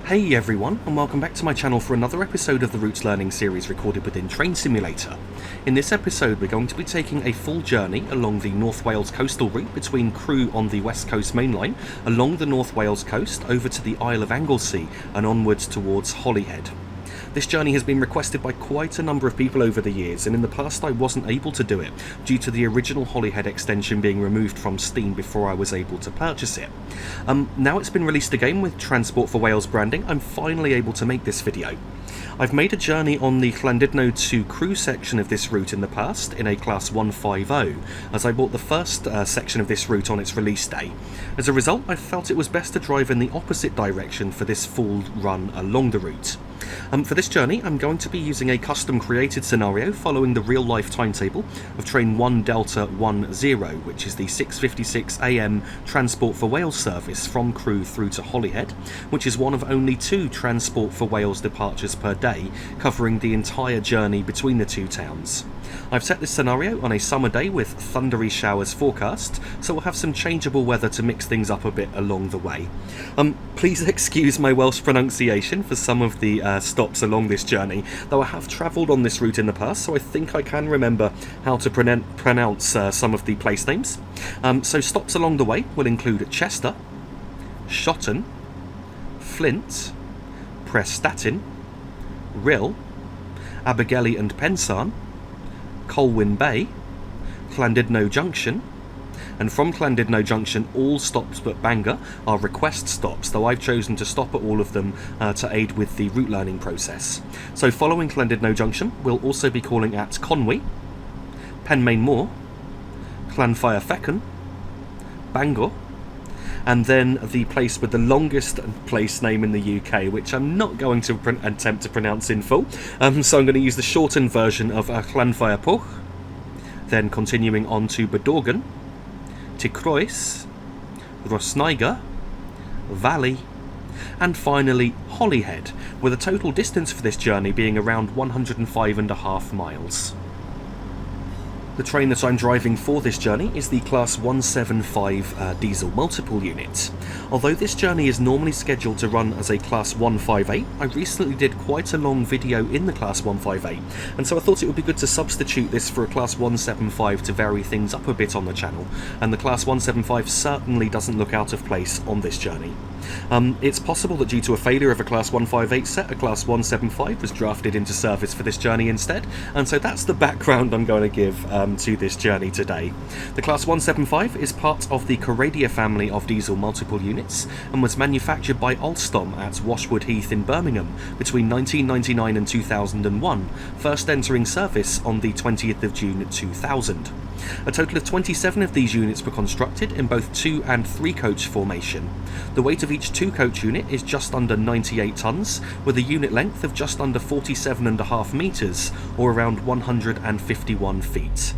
Hey everyone, and welcome back to my channel for another episode of the Routes Learning series recorded within Train Simulator. In this episode we're going to be taking a full journey along the North Wales coastal route between Crewe on the West Coast Main Line, along the North Wales coast, over to the Isle of Anglesey and onwards towards Holyhead. This journey has been requested by quite a number of people over the years, and in the past I wasn't able to do it due to the original Holyhead extension being removed from Steam before I was able to purchase it. Now it's been released again with Transport for Wales branding, I'm finally able to make this video. I've made a journey on the Llandudno to Crewe section of this route in the past in a Class 150, as I bought the first section of this route on its release day. As a result, I felt it was best to drive in the opposite direction for this full run along the route. For this journey, I'm going to be using a custom created scenario following the real-life timetable of train 1 Delta 10, which is the 6:56 AM Transport for Wales service from Crewe through to Holyhead, which is one of only 2 Transport for Wales departures per day, covering the entire journey between the two towns. I've set this scenario on a summer day with thundery showers forecast, so we'll have some changeable weather to mix things up a bit along the way. Please excuse my Welsh pronunciation for some of the stops along this journey, though I have travelled on this route in the past, so I think I can remember how to pronounce some of the place names. So stops along the way will include Chester, Shotton, Flint, Prestatyn, Rhyl, Abergele and Pensarn, Colwyn Bay, Llandudno Junction, and from Llandudno Junction all stops but Bangor are request stops, though I've chosen to stop at all of them to aid with the route learning process. So following Llandudno Junction we'll also be calling at Conwy, Penmaenmawr, Llanfairfechan, Bangor, and then the place with the longest place name in the UK, which I'm not going to attempt to pronounce in full, so I'm going to use the shortened version of Llanfairpwll, then continuing on to Bodorgan, Ty Croes, Rhosneigr, Valley, and finally Holyhead, with a total distance for this journey being around 105.5 miles. The train that I'm driving for this journey is the Class 175 diesel multiple unit. Although this journey is normally scheduled to run as a Class 158, I recently did quite a long video in the Class 158, and so I thought it would be good to substitute this for a Class 175 to vary things up a bit on the channel, and the Class 175 certainly doesn't look out of place on this journey. It's possible that due to a failure of a Class 158 set, a Class 175 was drafted into service for this journey instead, and so that's the background I'm going to give to this journey today. The Class 175 is part of the Crewe family of diesel multiple units and was manufactured by Alstom at Washwood Heath in Birmingham between 1999 and 2001, first entering service on the 20th of June 2000. A total of 27 of these units were constructed in both 2 and 3 coach formation. The weight of each 2 coach unit is just under 98 tonnes, with a unit length of just under 47.5 metres, or around 151 feet.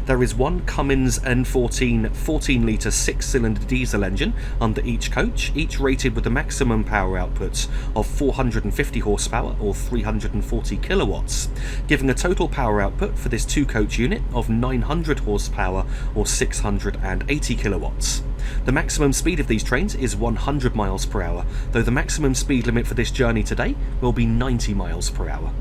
There is one Cummins N14 14-litre 6-cylinder diesel engine under each coach, each rated with a maximum power output of 450 horsepower or 340 kilowatts, giving a total power output for this 2-coach unit of 900 horsepower or 680 kilowatts. The maximum speed of these trains is 100 miles per hour, though the maximum speed limit for this journey today will be 90 miles per hour.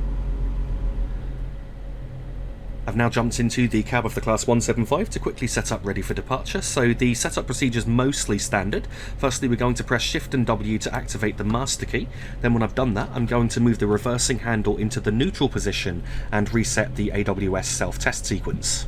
I've now jumped into the cab of the Class 175 to quickly set up ready for departure, so the setup procedure is mostly standard. Firstly we're going to press Shift and W to activate the master key, then when I've done that I'm going to move the reversing handle into the neutral position and reset the AWS self-test sequence.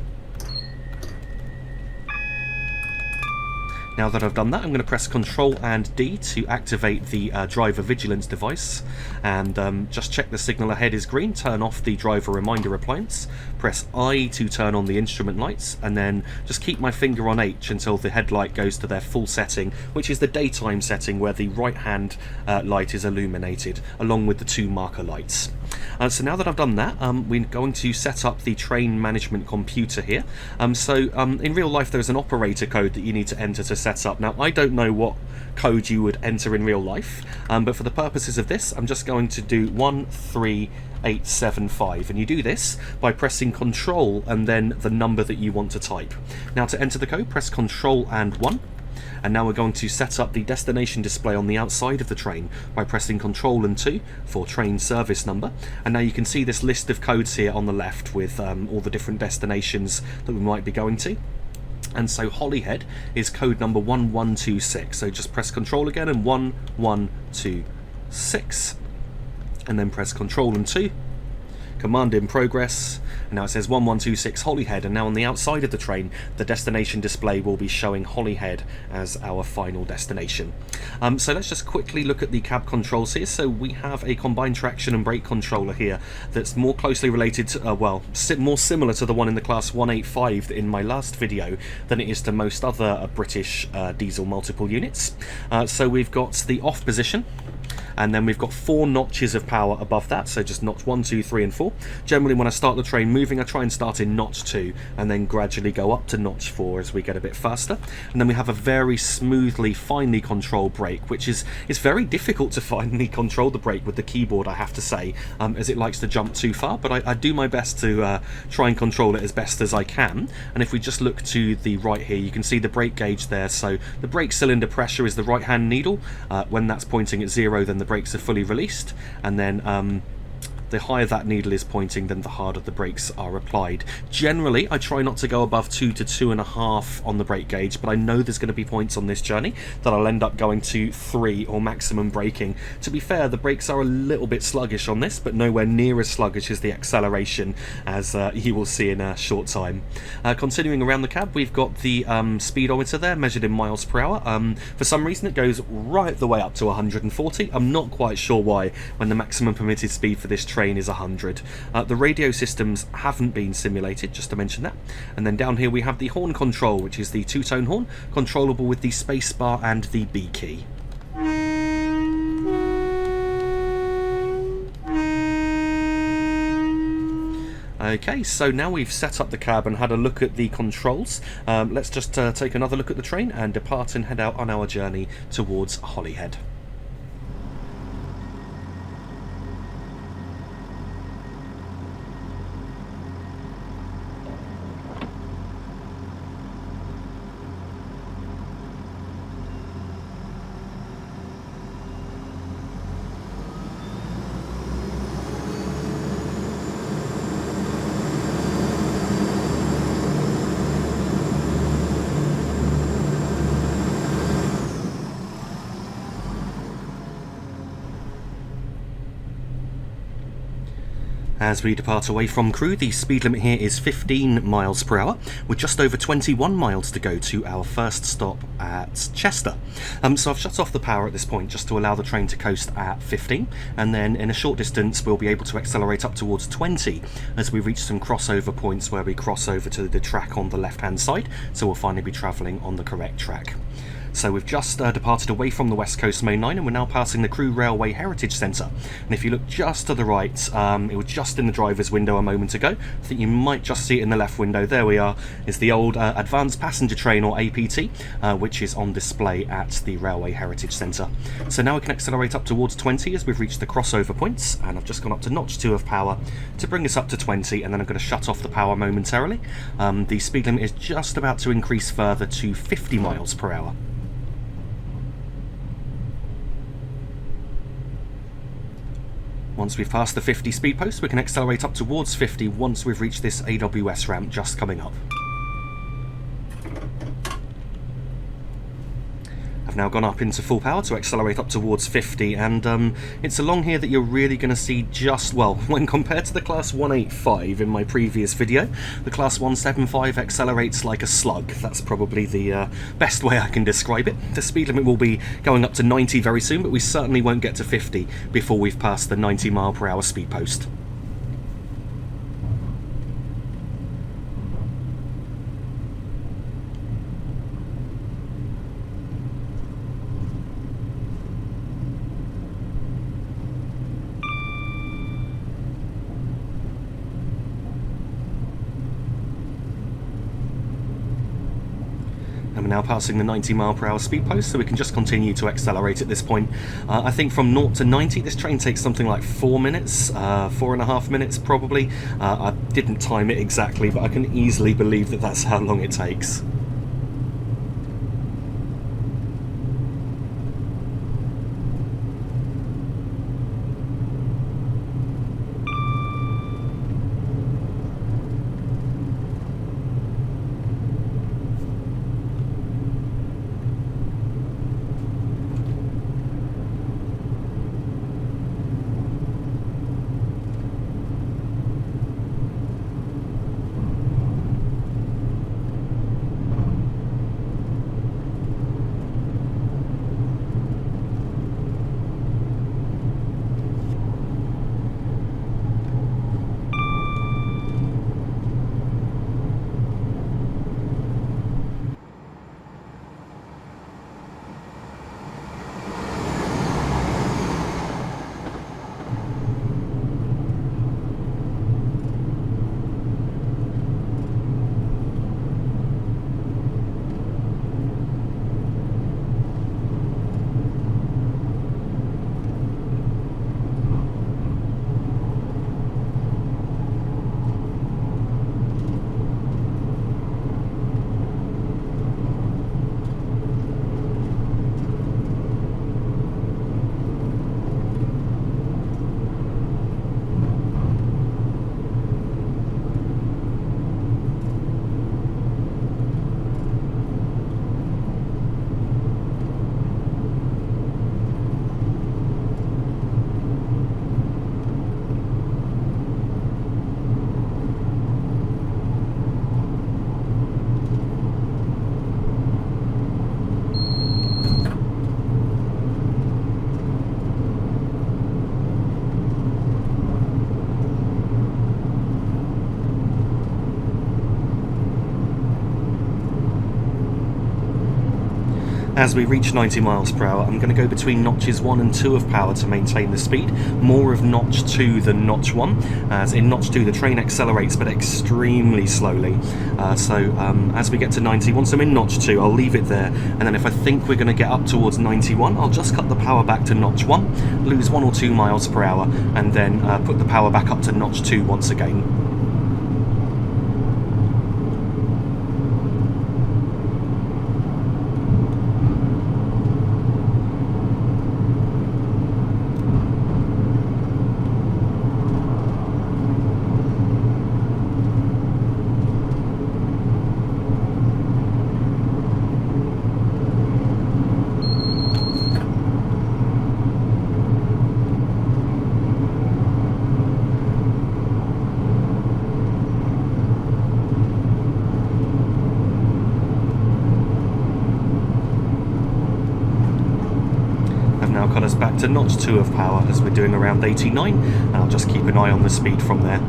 Now that I've done that, I'm going to press Ctrl and D to activate the driver vigilance device, and just check the signal ahead is green, turn off the driver reminder appliance, press I to turn on the instrument lights, and then just keep my finger on H until the headlight goes to their full setting, which is the daytime setting where the right hand light is illuminated, along with the 2 marker lights. So now that I've done that, we're going to set up the train management computer here. In real life there's an operator code that you need to enter to set up. Now I don't know what code you would enter in real life, but for the purposes of this I'm just going to do 13875, and you do this by pressing Ctrl and then the number that you want to type. Now to enter the code, press Ctrl and 1, And now we're going to set up the destination display on the outside of the train by pressing Control and 2 for train service number. And now you can see this list of codes here on the left with all the different destinations that we might be going to. And so Holyhead is code number 1126. So just press Control again and 1126. And then press Control and 2. Command in progress, and now it says 1126 Holyhead, and now on the outside of the train the destination display will be showing Holyhead as our final destination. So let's just quickly look at the cab controls here. So we have a combined traction and brake controller here that's more closely related to, more similar to the one in the class 185 in my last video than it is to most other British diesel multiple units. So we've got the off position, and then we've got 4 notches of power above that, so just notch 1, 2, 3 and 4. Generally when I start the train moving I try and start in notch 2 and then gradually go up to notch 4 as we get a bit faster. And then we have a very smoothly, finely controlled brake, which is very difficult to finely control the brake with the keyboard, I have to say, as it likes to jump too far, but I do my best to try and control it as best as I can. And if we just look to the right here, you can see the brake gauge there, so the brake cylinder pressure is the right hand needle. When that's pointing at 0 then the brakes are fully released, and then the higher that needle is pointing, then the harder the brakes are applied. Generally, I try not to go above 2 to 2.5 on the brake gauge, but I know there's going to be points on this journey that I'll end up going to 3 or maximum braking. To be fair, the brakes are a little bit sluggish on this, but nowhere near as sluggish as the acceleration, as you will see in a short time. Continuing around the cab, we've got the speedometer there, measured in miles per hour. For some reason, it goes right the way up to 140. I'm not quite sure why, when the maximum permitted speed for this train is 100. The radio systems haven't been simulated, just to mention that. And then down here we have the horn control, which is the 2-tone horn, controllable with the space bar and the B key. Okay, so now we've set up the cab and had a look at the controls, let's just take another look at the train and depart and head out on our journey towards Holyhead. As we depart away from Crewe, the speed limit here is 15 miles per hour, with just over 21 miles to go to our first stop at Chester. So I've shut off the power at this point just to allow the train to coast at 15, and then in a short distance we'll be able to accelerate up towards 20 as we reach some crossover points where we cross over to the track on the left hand side, so we'll finally be travelling on the correct track. So we've just departed away from the West Coast Main Line, and we're now passing the Crewe Railway Heritage Centre. And if you look just to the right, it was just in the driver's window a moment ago. I think you might just see it in the left window. There we are. Is the old Advanced Passenger Train, or APT, which is on display at the Railway Heritage Centre. So now we can accelerate up towards 20 as we've reached the crossover points, and I've just gone up to notch 2 of power to bring us up to 20, and then I'm going to shut off the power momentarily. The speed limit is just about to increase further to 50 miles per hour. Once we've passed the 50 speed post, we can accelerate up towards 50 once we've reached this AWS ramp just coming up. I've now gone up into full power to accelerate up towards 50, and it's along here that you're really going to see just, well, when compared to the class 185 in my previous video, the class 175 accelerates like a slug. That's probably the best way I can describe it. The speed limit will be going up to 90 very soon, but we certainly won't get to 50 before we've passed the 90 mile per hour speed post. And we're now passing the 90 mile per hour speed post, so we can just continue to accelerate at this point. I think from 0 to 90 this train takes something like 4 minutes, 4.5 minutes probably. I didn't time it exactly, but I can easily believe that that's how long it takes. As we reach 90 miles per hour, I'm going to go between notches 1 and 2 of power to maintain the speed. More of notch 2 than notch 1, as in notch 2 the train accelerates but extremely slowly. As we get to 90, once I'm in notch 2, I'll leave it there, and then if I think we're going to get up towards 91, I'll just cut the power back to notch 1, lose 1 or 2 miles per hour, and then put the power back up to notch 2 once again. Cut us back to notch 2 of power as we're doing around 89, and I'll just keep an eye on the speed from there.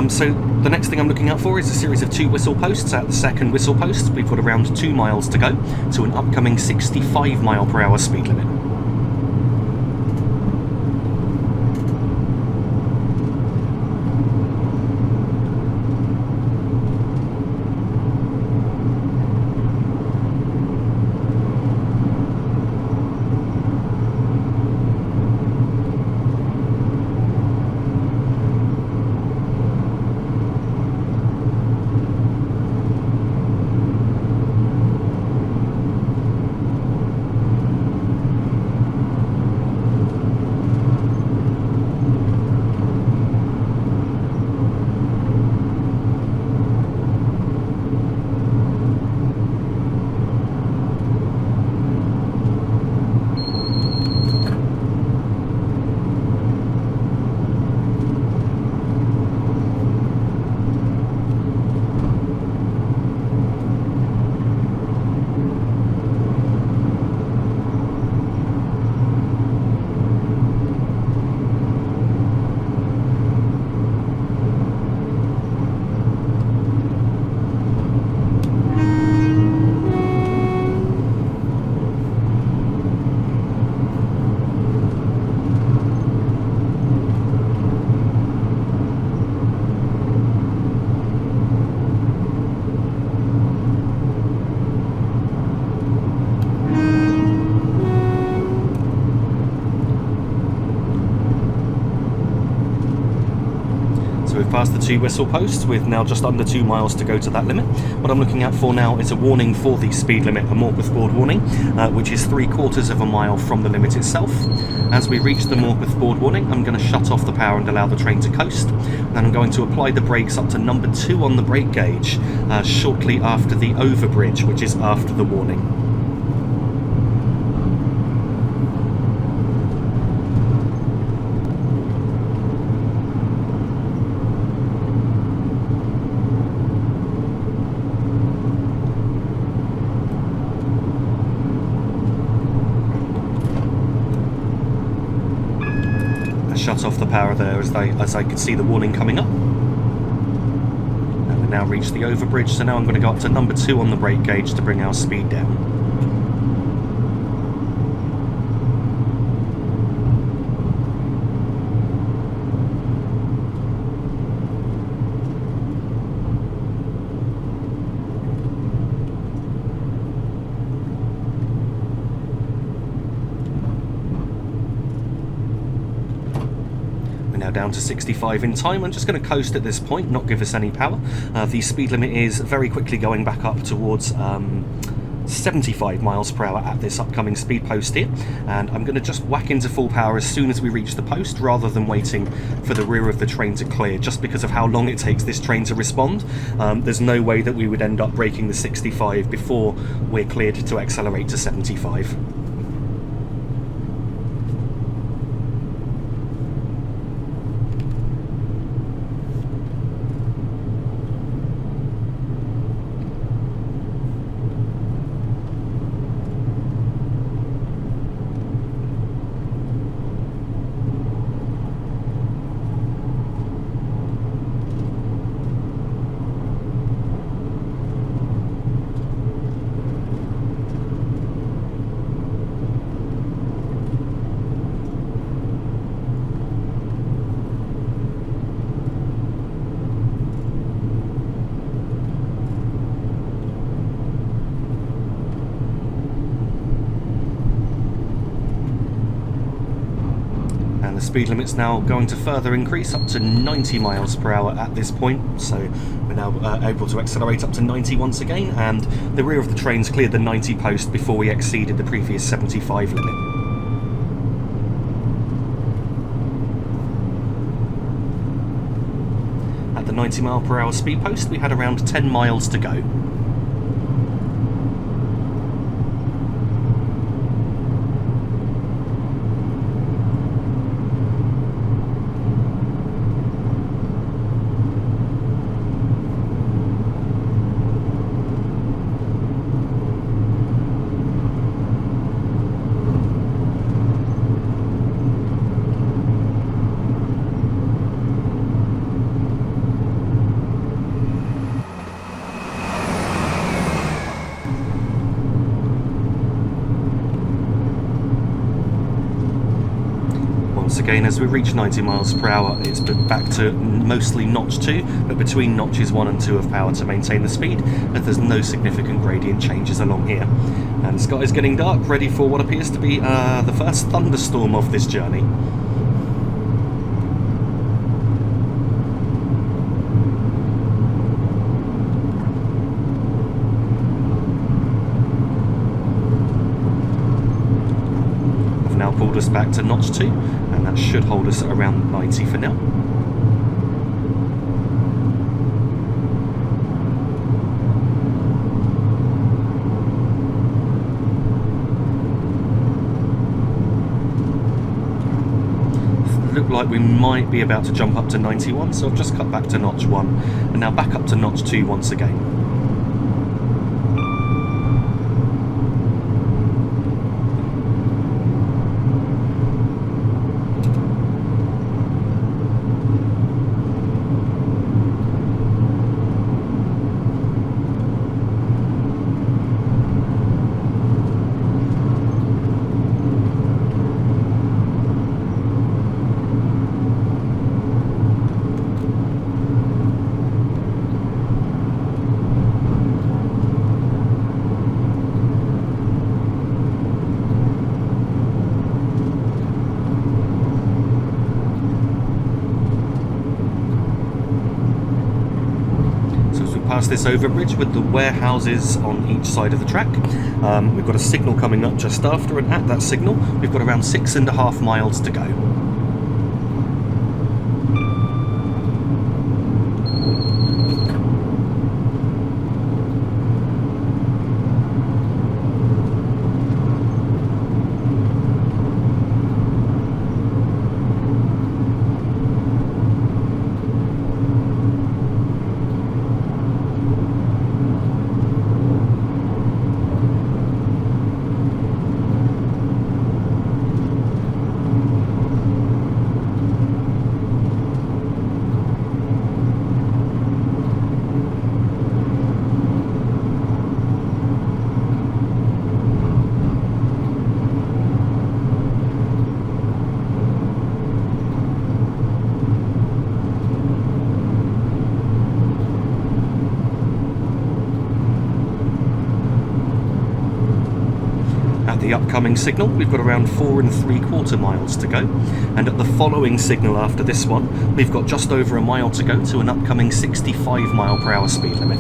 So the next thing I'm looking out for is a series of 2 whistle posts. At the second whistle post, we've got around 2 miles to go to an upcoming 65 mile per hour speed limit. Past the 2 whistle posts with now just under 2 miles to go to that limit. What I'm looking out for now is a warning for the speed limit, a Morpeth board warning, which is 3/4 of a mile from the limit itself. As we reach the Morpeth board warning, I'm going to shut off the power and allow the train to coast. Then I'm going to apply the brakes up to number 2 on the brake gauge shortly after the overbridge, which is after the warning. Shut off the power there as I could see the warning coming up. And we now reached the overbridge, so now I'm going to go up to number 2 on the brake gauge to bring our speed down. Down to 65 in time. I'm just going to coast at this point, not give us any power. The speed limit is very quickly going back up towards 75 miles per hour at this upcoming speed post here, and I'm going to just whack into full power as soon as we reach the post rather than waiting for the rear of the train to clear, just because of how long it takes this train to respond. There's no way that we would end up breaking the 65 before we're cleared to accelerate to 75. And the speed limit's now going to further increase up to 90 miles per hour at this point, so we're now able to accelerate up to 90 once again, and the rear of the train's cleared the 90 post before we exceeded the previous 75 limit. At the 90 mile per hour speed post we had around 10 miles to go. Once again, as we reach 90 miles per hour, it's back to mostly notch 2, but between notches 1 and 2 of power to maintain the speed, as there's no significant gradient changes along here. And the sky is getting dark, ready for what appears to be the first thunderstorm of this journey. Pulled us back to notch 2, and that should hold us at around 90 for now. Look like we might be about to jump up to 91, so I've just cut back to notch 1 and now back up to notch 2 once again. Past this overbridge with the warehouses on each side of the track. We've got a signal coming up just after, and at that signal we've got around 6.5 miles to go. The upcoming signal, we've got around 4 3/4 miles to go, and at the following signal after this one, we've got just over a mile to go to an upcoming 65 mile per hour speed limit.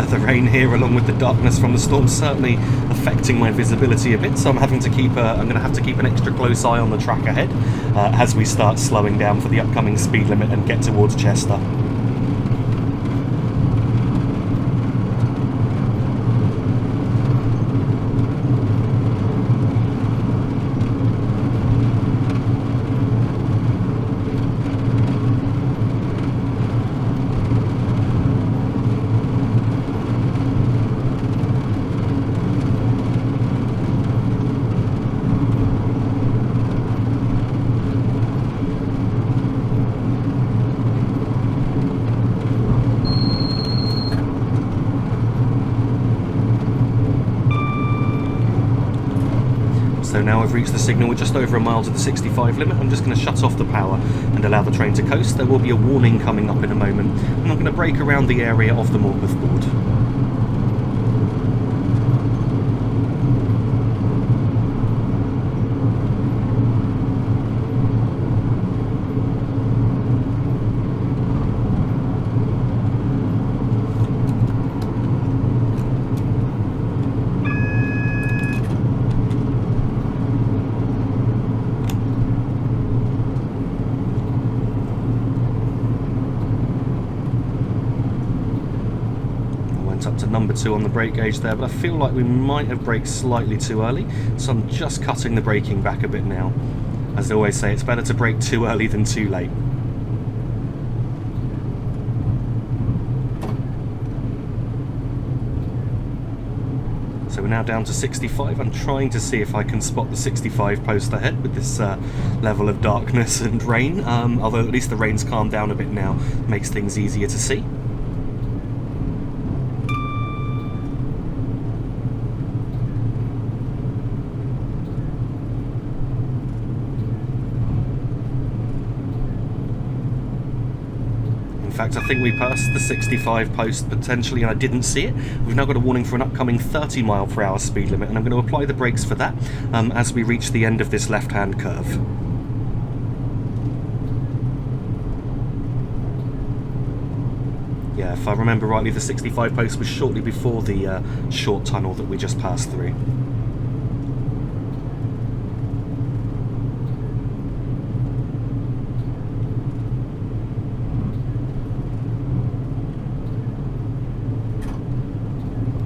The rain here, along with the darkness from the storm, certainly affecting my visibility a bit, so I'm going to keep an extra close eye on the track ahead as we start slowing down for the upcoming speed limit and get towards Chester. So now I've reached the signal, we're just over a mile to the 65 limit. I'm just going to shut off the power and allow the train to coast. There will be a warning coming up in a moment, and I'm going to brake around the area of the Morpeth board. Up to number 2 on the brake gauge there, but I feel like we might have braked slightly too early, so I'm just cutting the braking back a bit now. As they always say, it's better to brake too early than too late. So we're now down to 65. I'm trying to see if I can spot the 65 post ahead with this level of darkness and rain, although at least the rain's calmed down a bit now, makes things easier to see. In fact, I think we passed the 65 post potentially and I didn't see it. We've now got a warning for an upcoming 30 mile per hour speed limit, and I'm going to apply the brakes for that as we reach the end of this left-hand curve. Yeah, if I remember rightly, the 65 post was shortly before the short tunnel that we just passed through.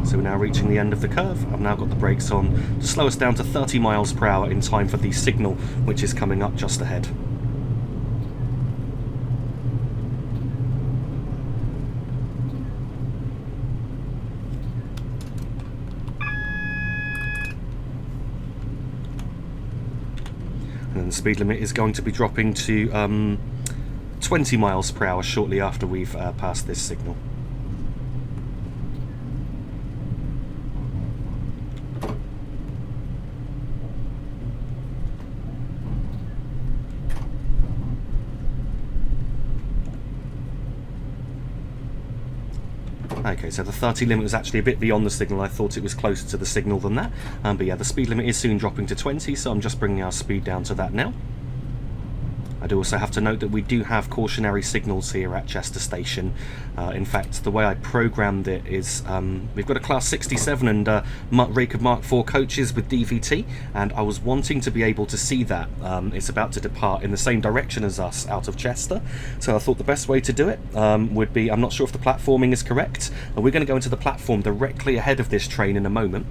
So we're now reaching the end of the curve. I've now got the brakes on to slow us down to 30 miles per hour in time for the signal, which is coming up just ahead. And then the speed limit is going to be dropping to 20 miles per hour shortly after we've passed this signal. Okay, so the 30 limit was actually a bit beyond the signal. I thought it was closer to the signal than that. But yeah, the speed limit is soon dropping to 20, so I'm just bringing our speed down to that now. I do also have to note that we do have cautionary signals here at Chester Station. In fact, the way I programmed it is we've got a Class 67 and Raycom Mark IV coaches with DVT, and I was wanting to be able to see that it's about to depart in the same direction as us out of Chester. So I thought the best way to do it would be, I'm not sure if the platforming is correct, we're going to go into the platform directly ahead of this train in a moment.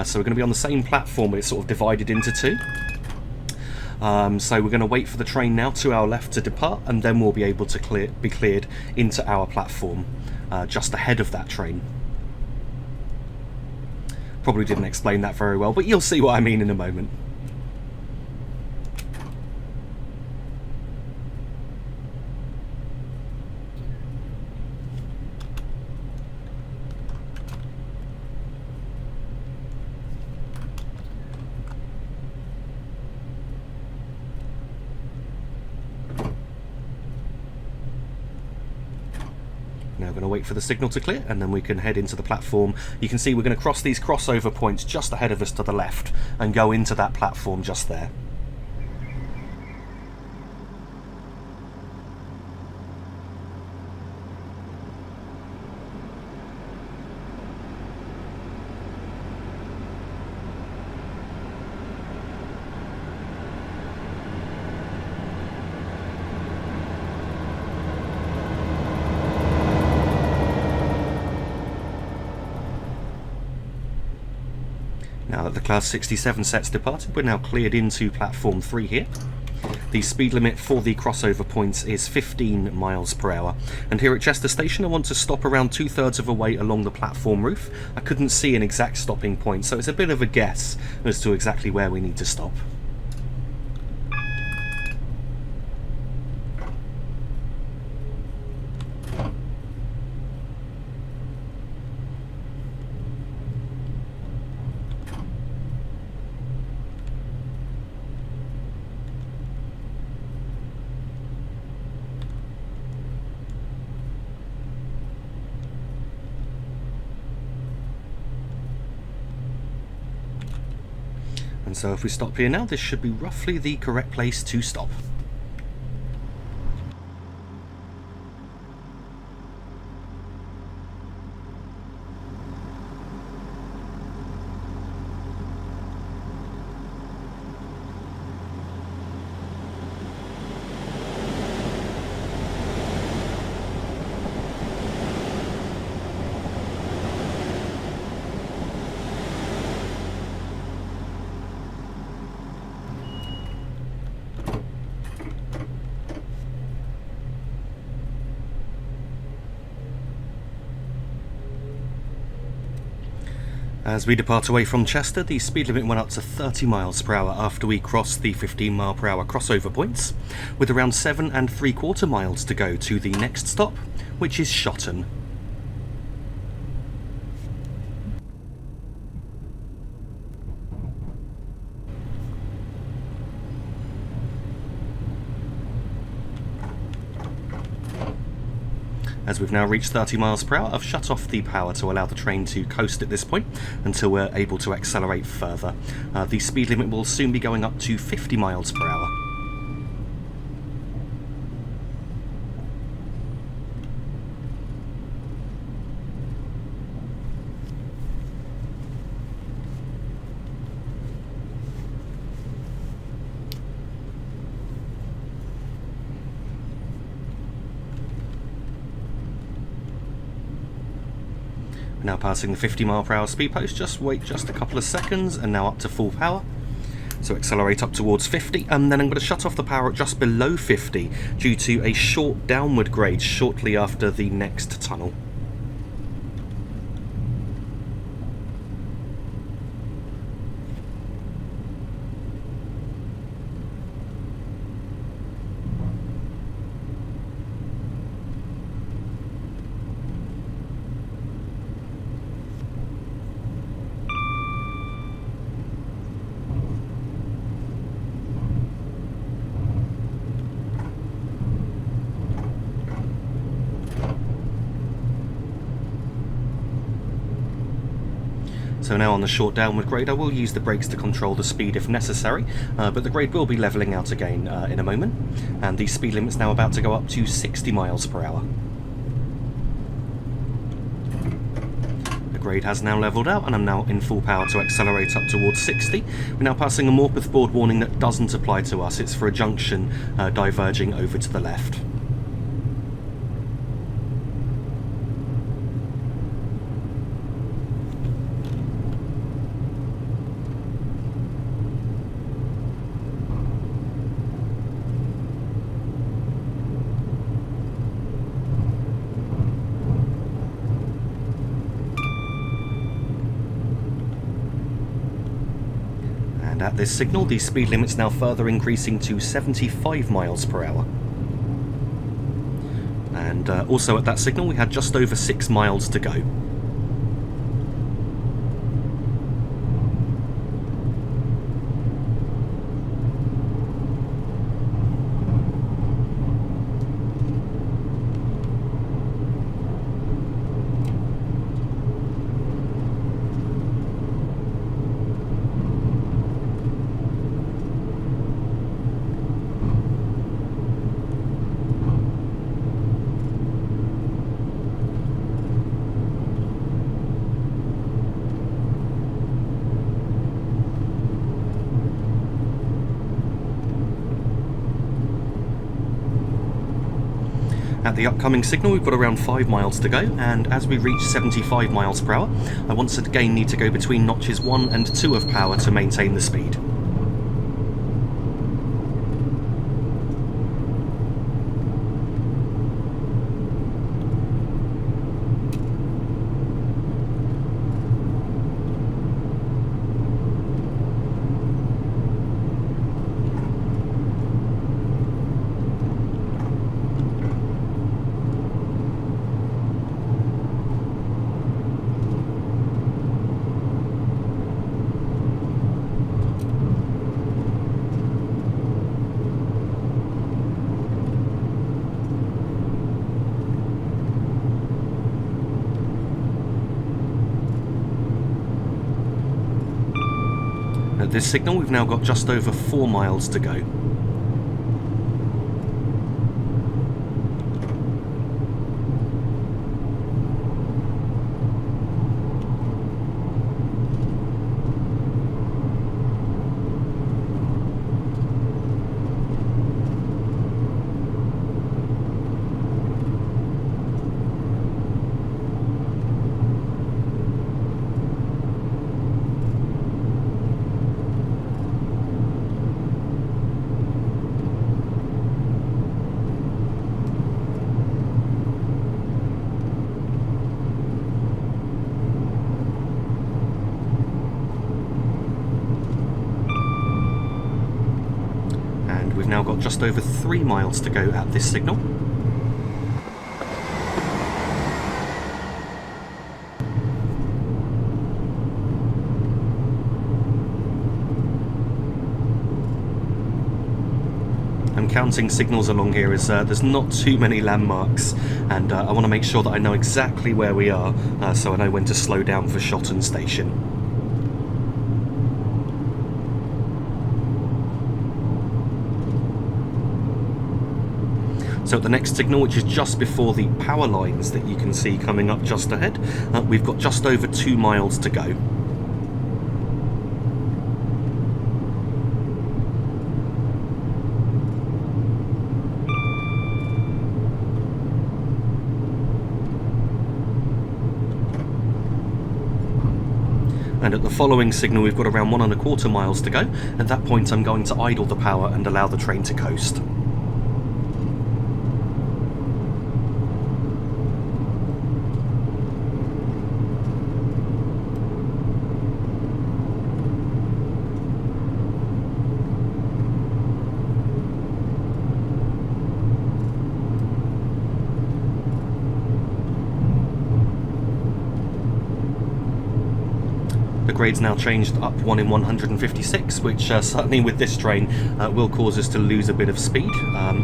So we're going to be on the same platform, but it's sort of divided into two. So we're going to wait for the train now to our left to depart, and then we'll be able to be cleared into our platform just ahead of that train. Probably didn't explain that very well, but you'll see what I mean in a moment. Now we're going to wait for the signal to clear, and then we can head into the platform. You can see we're going to cross these crossover points just ahead of us to the left and go into that platform just there. Now that the Class 67 set's departed, we're now cleared into Platform 3 here. The speed limit for the crossover points is 15 miles per hour. And here at Chester Station I want to stop around 2/3 of a way along the platform roof. I couldn't see an exact stopping point, so it's a bit of a guess as to exactly where we need to stop. And so if we stop here now, this should be roughly the correct place to stop. As we depart away from Chester, the speed limit went up to 30 miles per hour after we crossed the 15 mile per hour crossover points, with around 7 3/4 miles to go to the next stop, which is Shotton. As we've now reached 30 miles per hour, I've shut off the power to allow the train to coast at this point until we're able to accelerate further. The speed limit will soon be going up to 50 miles per hour. Now passing the 50 mile per hour speed post, just wait just a couple of seconds and now up to full power. So accelerate up towards 50 and then I'm going to shut off the power at just below 50 due to a short downward grade shortly after the next tunnel. So now on the short downward grade, I will use the brakes to control the speed if necessary, but the grade will be levelling out again in a moment, and the speed limit's now about to go up to 60 miles per hour. The grade has now levelled out and I'm now in full power to accelerate up towards 60. We're now passing a Morpeth board warning that doesn't apply to us, it's for a junction diverging over to the left. At this signal, the speed limit's now further increasing to 75 miles per hour. And also at that signal, we had just over 6 miles to go. At the upcoming signal we've got around 5 miles to go, and as we reach 75 miles per hour I once again need to go between notches 1 and 2 of power to maintain the speed. At this signal we've now got just over 4 miles to go. We've now got just over 3 miles to go at this signal. I'm counting signals along here as there's not too many landmarks, and I want to make sure that I know exactly where we are, so I know when to slow down for Shotton station. So at the next signal, which is just before the power lines that you can see coming up just ahead, we've got just over 2 miles to go. And at the following signal we've got around 1¼ miles to go. At that point I'm going to idle the power and allow the train to coast. The grade's now changed up 1 in 156, which certainly with this train will cause us to lose a bit of speed,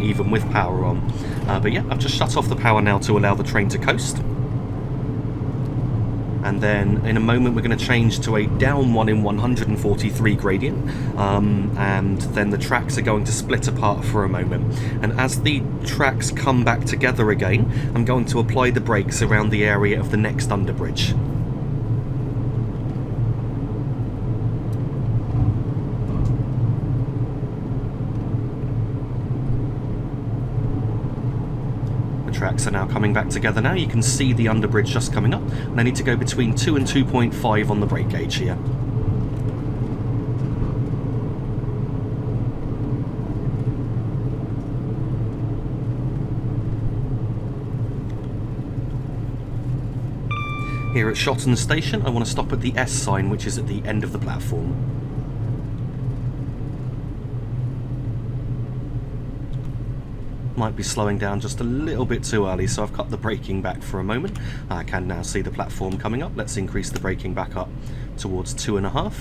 even with power on. But yeah, I've just shut off the power now to allow the train to coast. And then in a moment we're going to change to a down 1 in 143 gradient, and then the tracks are going to split apart for a moment. And as the tracks come back together again, I'm going to apply the brakes around the area of the next underbridge. Tracks are now coming back together now. You can see the underbridge just coming up, and I need to go between 2 and 2.5 on the brake gauge here. Here at Shotton station I want to stop at the S sign, which is at the end of the platform. Might be slowing down just a little bit too early, so I've cut the braking back for a moment. I can now see the platform coming up. Let's increase the braking back up towards 2.5.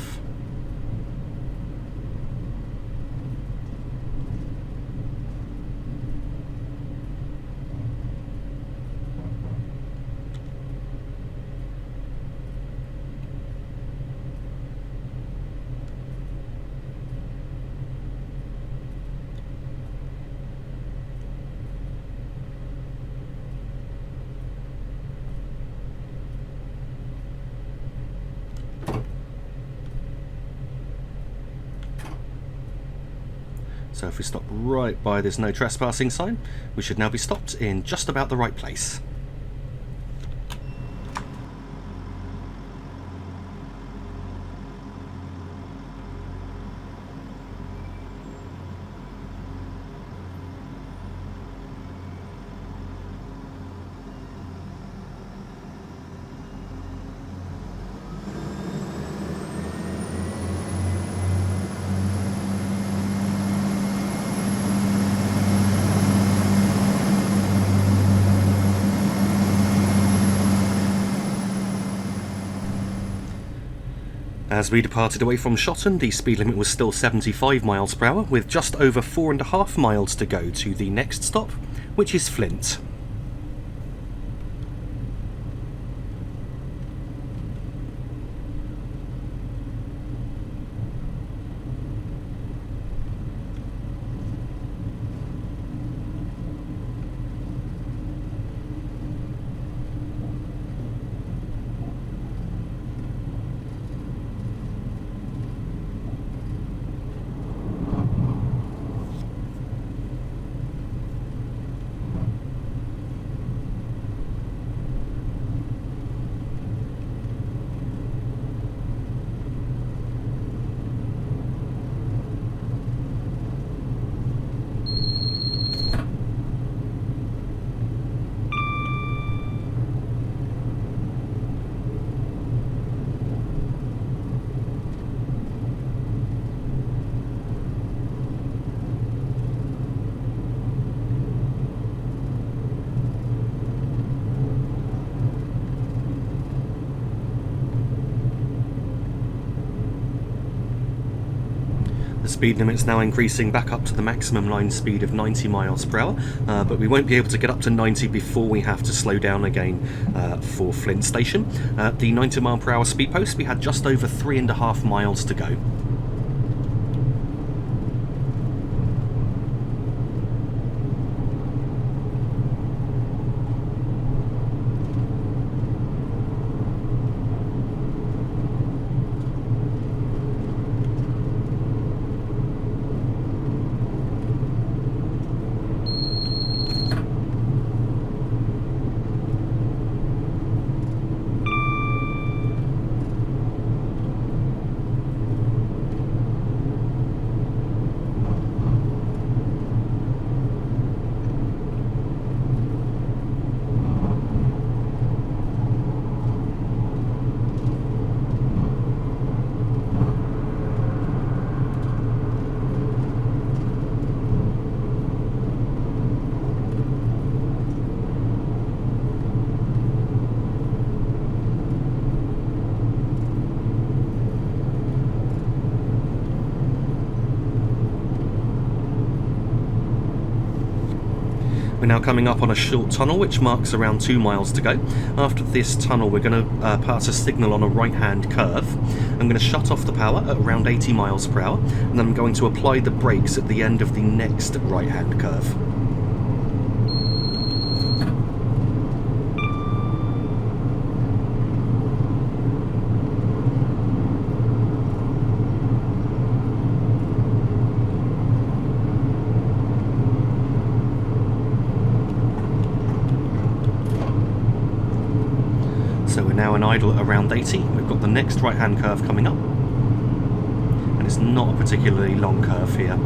So if we stop right by this no trespassing sign, we should now be stopped in just about the right place. As we departed away from Shotton, the speed limit was still 75 miles per hour, with just over 4.5 miles to go to the next stop, which is Flint. The speed limit's now increasing back up to the maximum line speed of 90 miles per hour, but we won't be able to get up to 90 before we have to slow down again for Flint Station. The 90 mile per hour speed post, we had just over 3.5 miles to go. We're now coming up on a short tunnel which marks around 2 miles to go. After this tunnel we're going to pass a signal on a right hand curve. I'm going to shut off the power at around 80 miles per hour and then I'm going to apply the brakes at the end of the next right hand curve. So we're now in idle at around 80. We've got the next right hand curve coming up and it's not a particularly long curve here.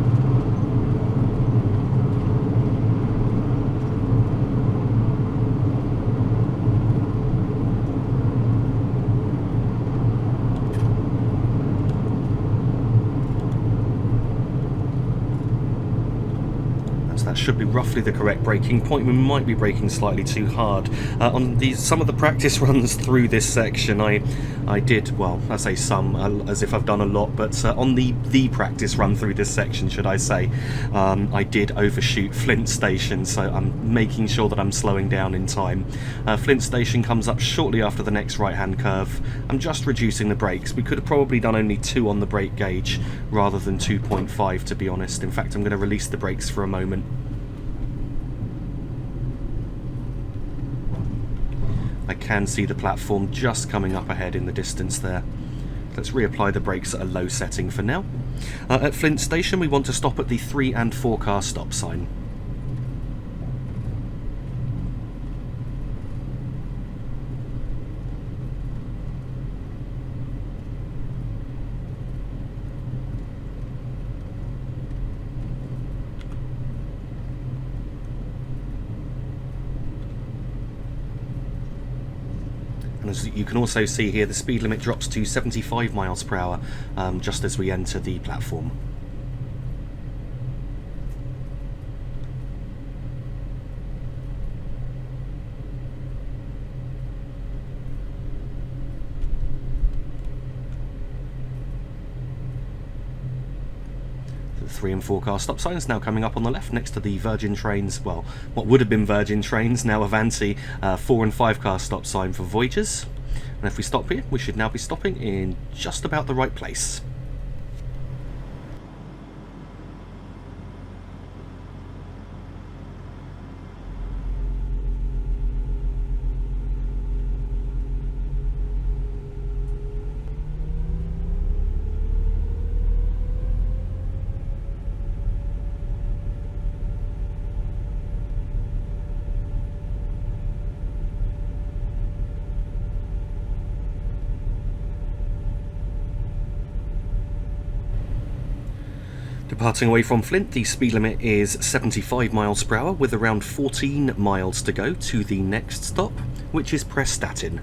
That should be roughly the correct braking point. We might be braking slightly too hard. On some of the practice runs through this section, I did, well, I say some, as if I've done a lot, but on the practice run through this section, should I say, I did overshoot Flint Station, so I'm making sure that I'm slowing down in time. Flint Station comes up shortly after the next right-hand curve. I'm just reducing the brakes. We could have probably done only 2 on the brake gauge rather than 2.5, to be honest. In fact, I'm going to release the brakes for a moment. I can see the platform just coming up ahead in the distance there. Let's reapply the brakes at a low setting for now. At Flint Station we want to stop at the 3 and 4 car stop sign. And as you can also see here, the speed limit drops to 75 miles per hour just as we enter the platform. The 3 and 4 car stop signs now coming up on the left next to the Virgin Trains, well, what would have been Virgin Trains, now Avanti, 4 and 5 car stop sign for Voyagers. And if we stop here, we should now be stopping in just about the right place. Departing away from Flint, the speed limit is 75 miles per hour with around 14 miles to go to the next stop, which is Prestatyn.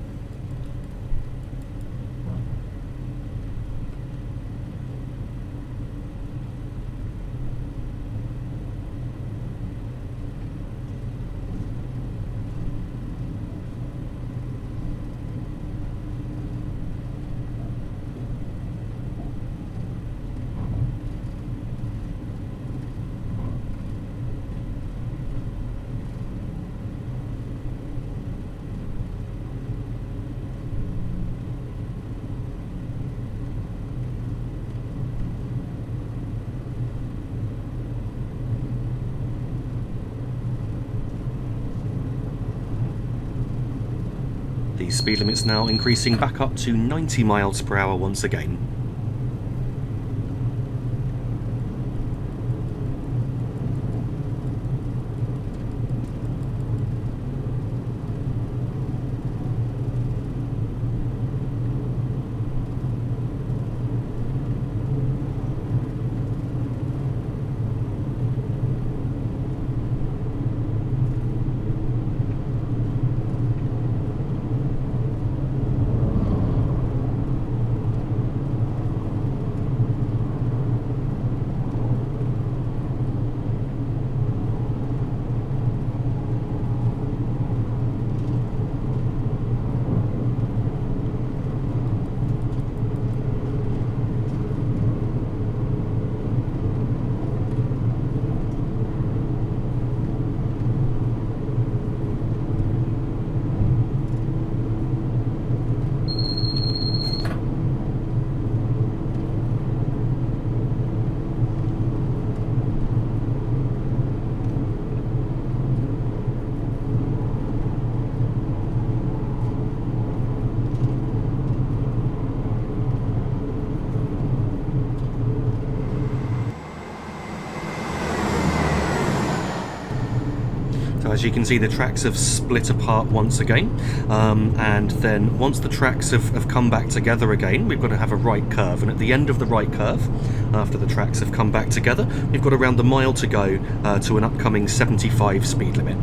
the speed limit's now increasing back up to 90 miles per hour once again. As you can see, the tracks have split apart once again, and then once the tracks have come back together again, we've got to have a right curve, and at the end of the right curve, after the tracks have come back together, we've got around a mile to go to an upcoming 75 speed limit.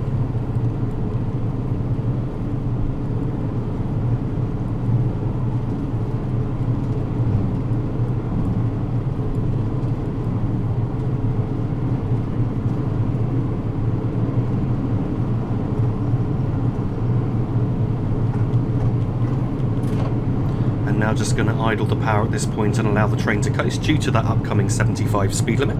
Now just going to idle the power at this point and allow the train to coast due to that upcoming 75 speed limit.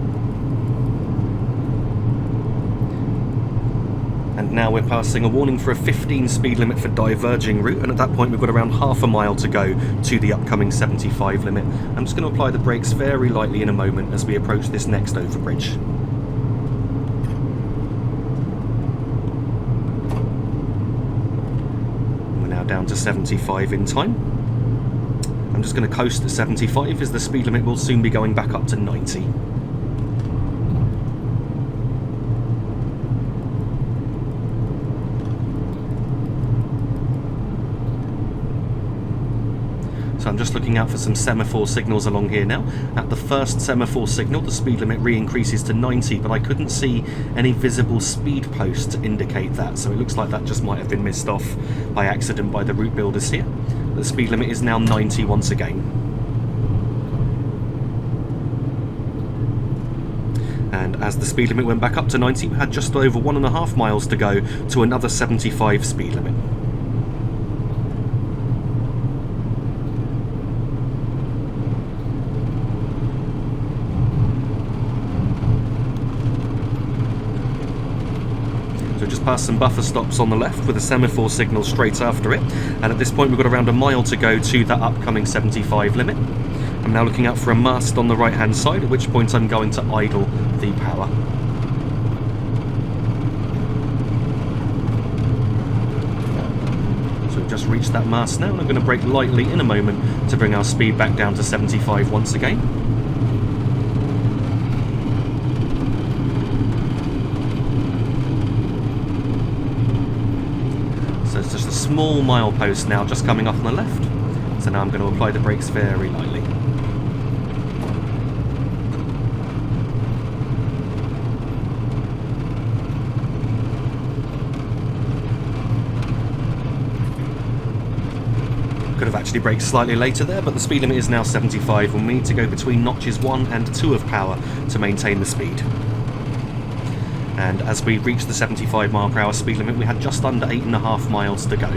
And now we're passing a warning for a 15 speed limit for diverging route, and at that point we've got around half a mile to go to the upcoming 75 limit. I'm just going to apply the brakes very lightly in a moment as we approach this next overbridge. We're now down to 75 in time. I'm just going to coast at 75 as the speed limit will soon be going back up to 90. So I'm just looking out for some semaphore signals along here now. At the first semaphore signal, the speed limit re-increases to 90, but I couldn't see any visible speed post to indicate that, so it looks like that just might have been missed off by accident by the route builders here. The speed limit is now 90 once again. And as the speed limit went back up to 90, we had just over 1.5 miles to go to another 75 speed limit. Just past some buffer stops on the left with a semaphore signal straight after it, and at this point we've got around a mile to go to that upcoming 75 limit. I'm now looking out for a mast on the right hand side, at which point I'm going to idle the power. So we've just reached that mast now, and I'm going to brake lightly in a moment to bring our speed back down to 75 once again. It's just a small milepost now just coming off on the left, so now I'm going to apply the brakes very lightly. Could have actually braked slightly later there, but the speed limit is now 75 and we need to go between notches 1 and 2 of power to maintain the speed. And as we reached the 75 mile per hour speed limit, we had just under 8.5 miles to go.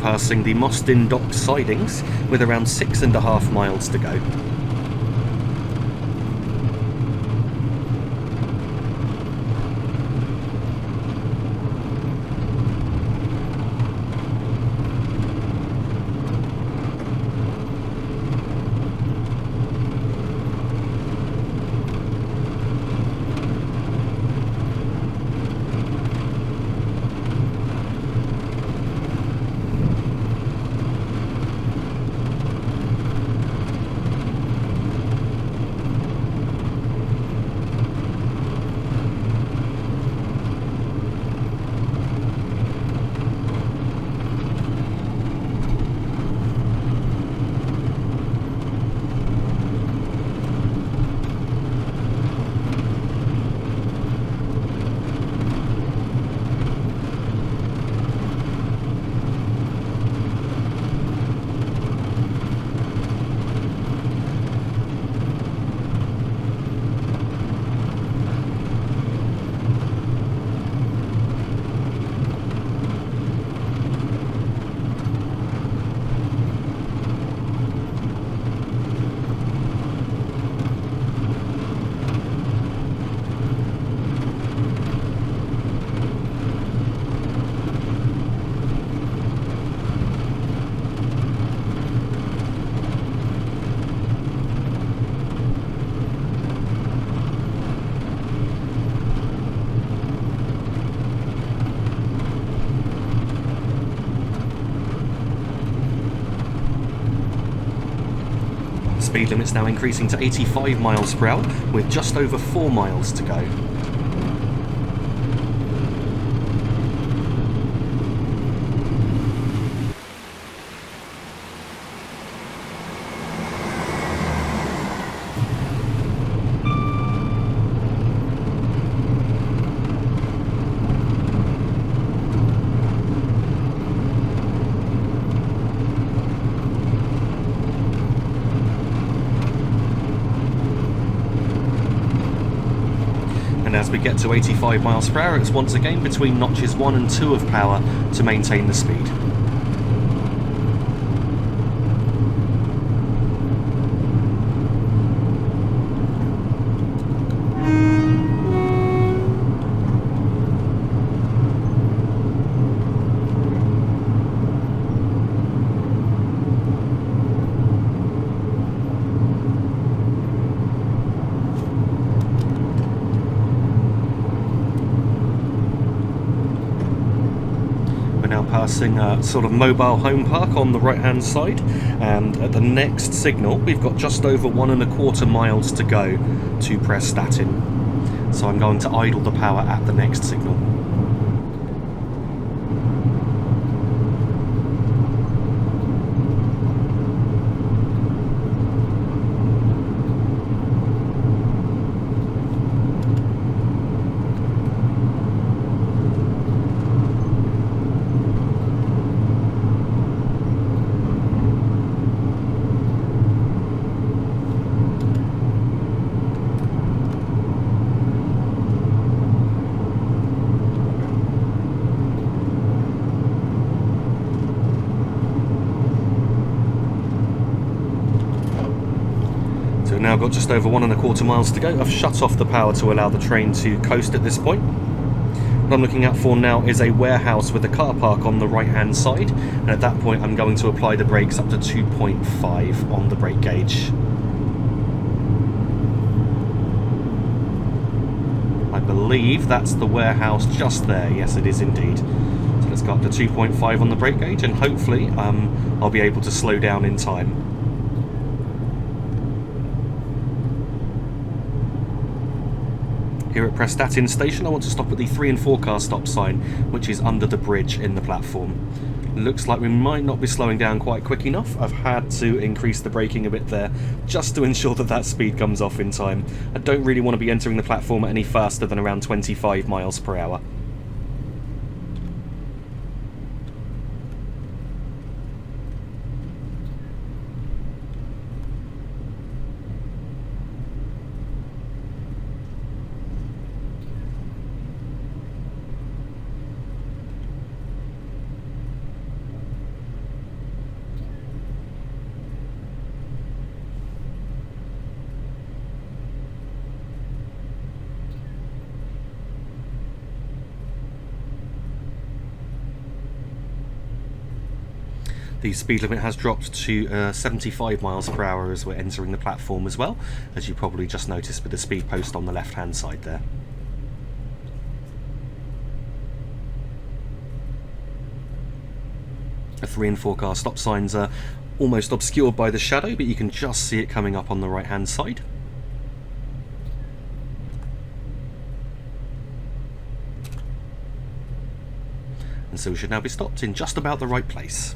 passing the Mostyn Dock sidings with around 6.5 miles to go. Speed limit's now increasing to 85 miles per hour with just over 4 miles to go. And as we get to 85 miles per hour, it's once again between notches 1 and 2 of power to maintain the speed. Passing a sort of mobile home park on the right hand side, and at the next signal we've got just over 1.25 miles to go to Prestatyn, so I'm going to idle the power at the next signal. Now got just over 1.25 miles to go. I've shut off the power to allow the train to coast at this point. What I'm looking out for now is a warehouse with a car park on the right hand side, and at that point I'm going to apply the brakes up to 2.5 on the brake gauge. I believe that's the warehouse just there. Yes, it is indeed. So let's go up to 2.5 on the brake gauge, and hopefully I'll be able to slow down in time. Here at Prestatyn station, I want to stop at the 3 and 4 car stop sign, which is under the bridge in the platform. Looks like we might not be slowing down quite quick enough. I've had to increase the braking a bit there, just to ensure that that speed comes off in time. I don't really want to be entering the platform any faster than around 25 miles per hour. The speed limit has dropped to 75 miles per hour as we're entering the platform as well, as you probably just noticed with the speed post on the left hand side there. The 3 and 4 car stop signs are almost obscured by the shadow, but you can just see it coming up on the right hand side. And so we should now be stopped in just about the right place.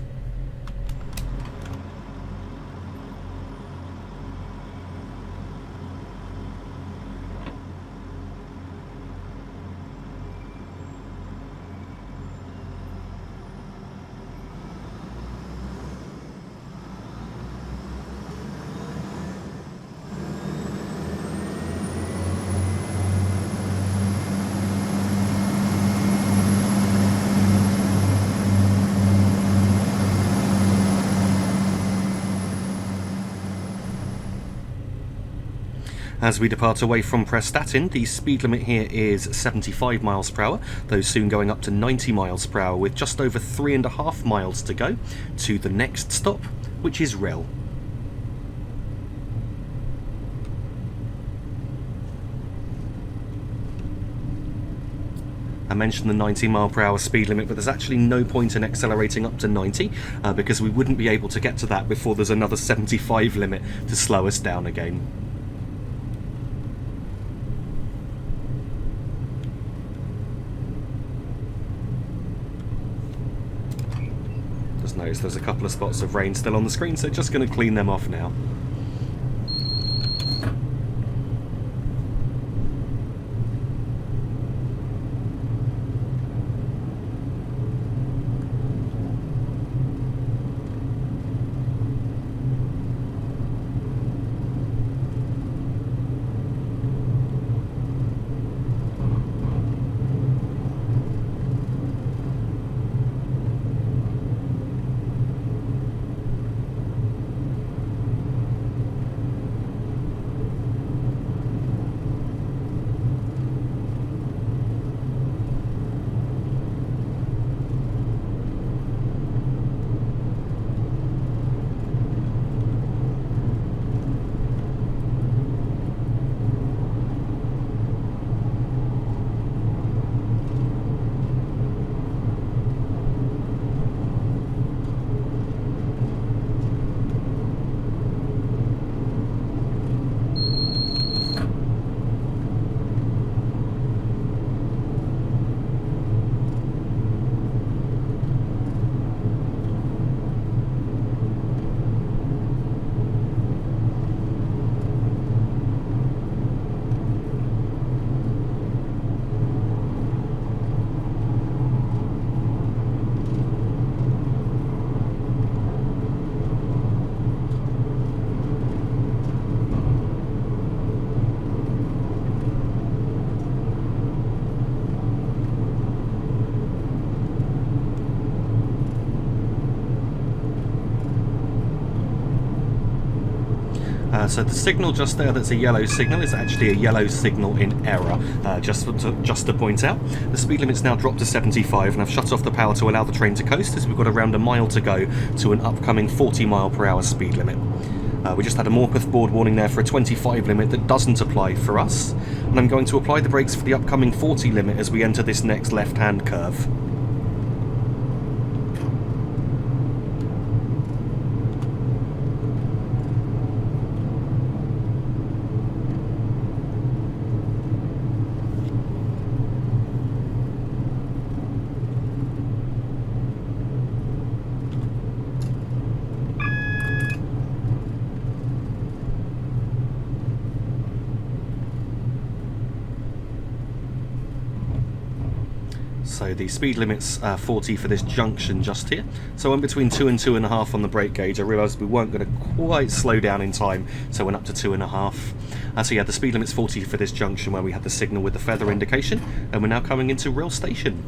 As we depart away from Prestatyn, the speed limit here is 75 miles per hour, though soon going up to 90 miles per hour with just over 3.5 miles to go to the next stop, which is Rhyl. I mentioned the 90 mile per hour speed limit, but there's actually no point in accelerating up to 90 because we wouldn't be able to get to that before there's another 75 limit to slow us down again. Just notice there's a couple of spots of rain still on the screen, so just going to clean them off now. So the signal just there that's a yellow signal is actually a yellow signal in error, just to point out. The speed limit's now dropped to 75 and I've shut off the power to allow the train to coast as we've got around a mile to go to an upcoming 40 mile per hour speed limit. We just had a Morpeth board warning there for a 25 limit that doesn't apply for us, and I'm going to apply the brakes for the upcoming 40 limit as we enter this next left-hand curve. So the speed limit's 40 for this junction just here. So I'm between 2 and 2.5 on the brake gauge. I realised we weren't going to quite slow down in time, so went up to 2.5. So yeah, the speed limit's 40 for this junction where we had the signal with the feather indication, and we're now coming into Rhyl station.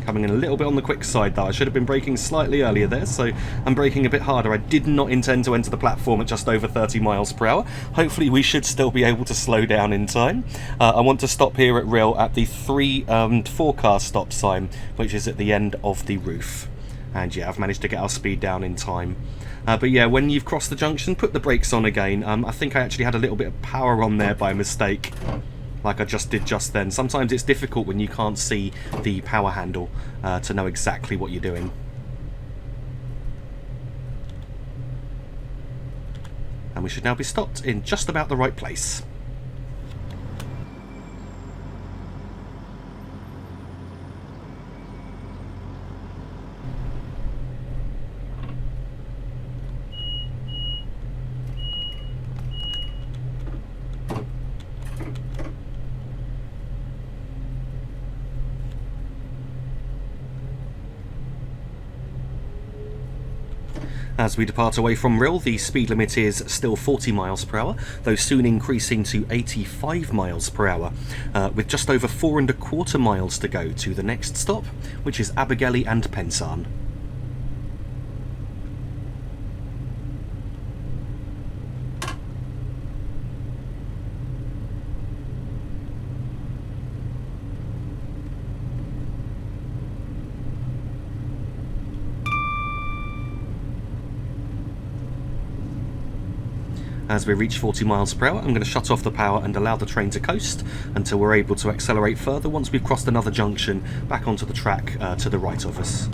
Coming in a little bit on the quick side though. I should have been braking slightly earlier there, so I'm braking a bit harder. I did not intend to enter the platform at just over 30 miles per hour. Hopefully we should still be able to slow down in time. I want to stop here at Rhyl at the 3 and 4 car stop sign, which is at the end of the roof. And yeah, I've managed to get our speed down in time. But yeah, when you've crossed the junction, put the brakes on again. I think I actually had a little bit of power on there by mistake, like I just did just then. Sometimes it's difficult when you can't see the power handle to know exactly what you're doing. And we should now be stopped in just about the right place. As we depart away from Rhyl, the speed limit is still 40 miles per hour, though soon increasing to 85 miles per hour, with just over 4¼ miles to go to the next stop, which is Abergele Pensarn. As we reach 40 miles per hour, I'm going to shut off the power and allow the train to coast until we're able to accelerate further once we've crossed another junction back onto the track to the right of us.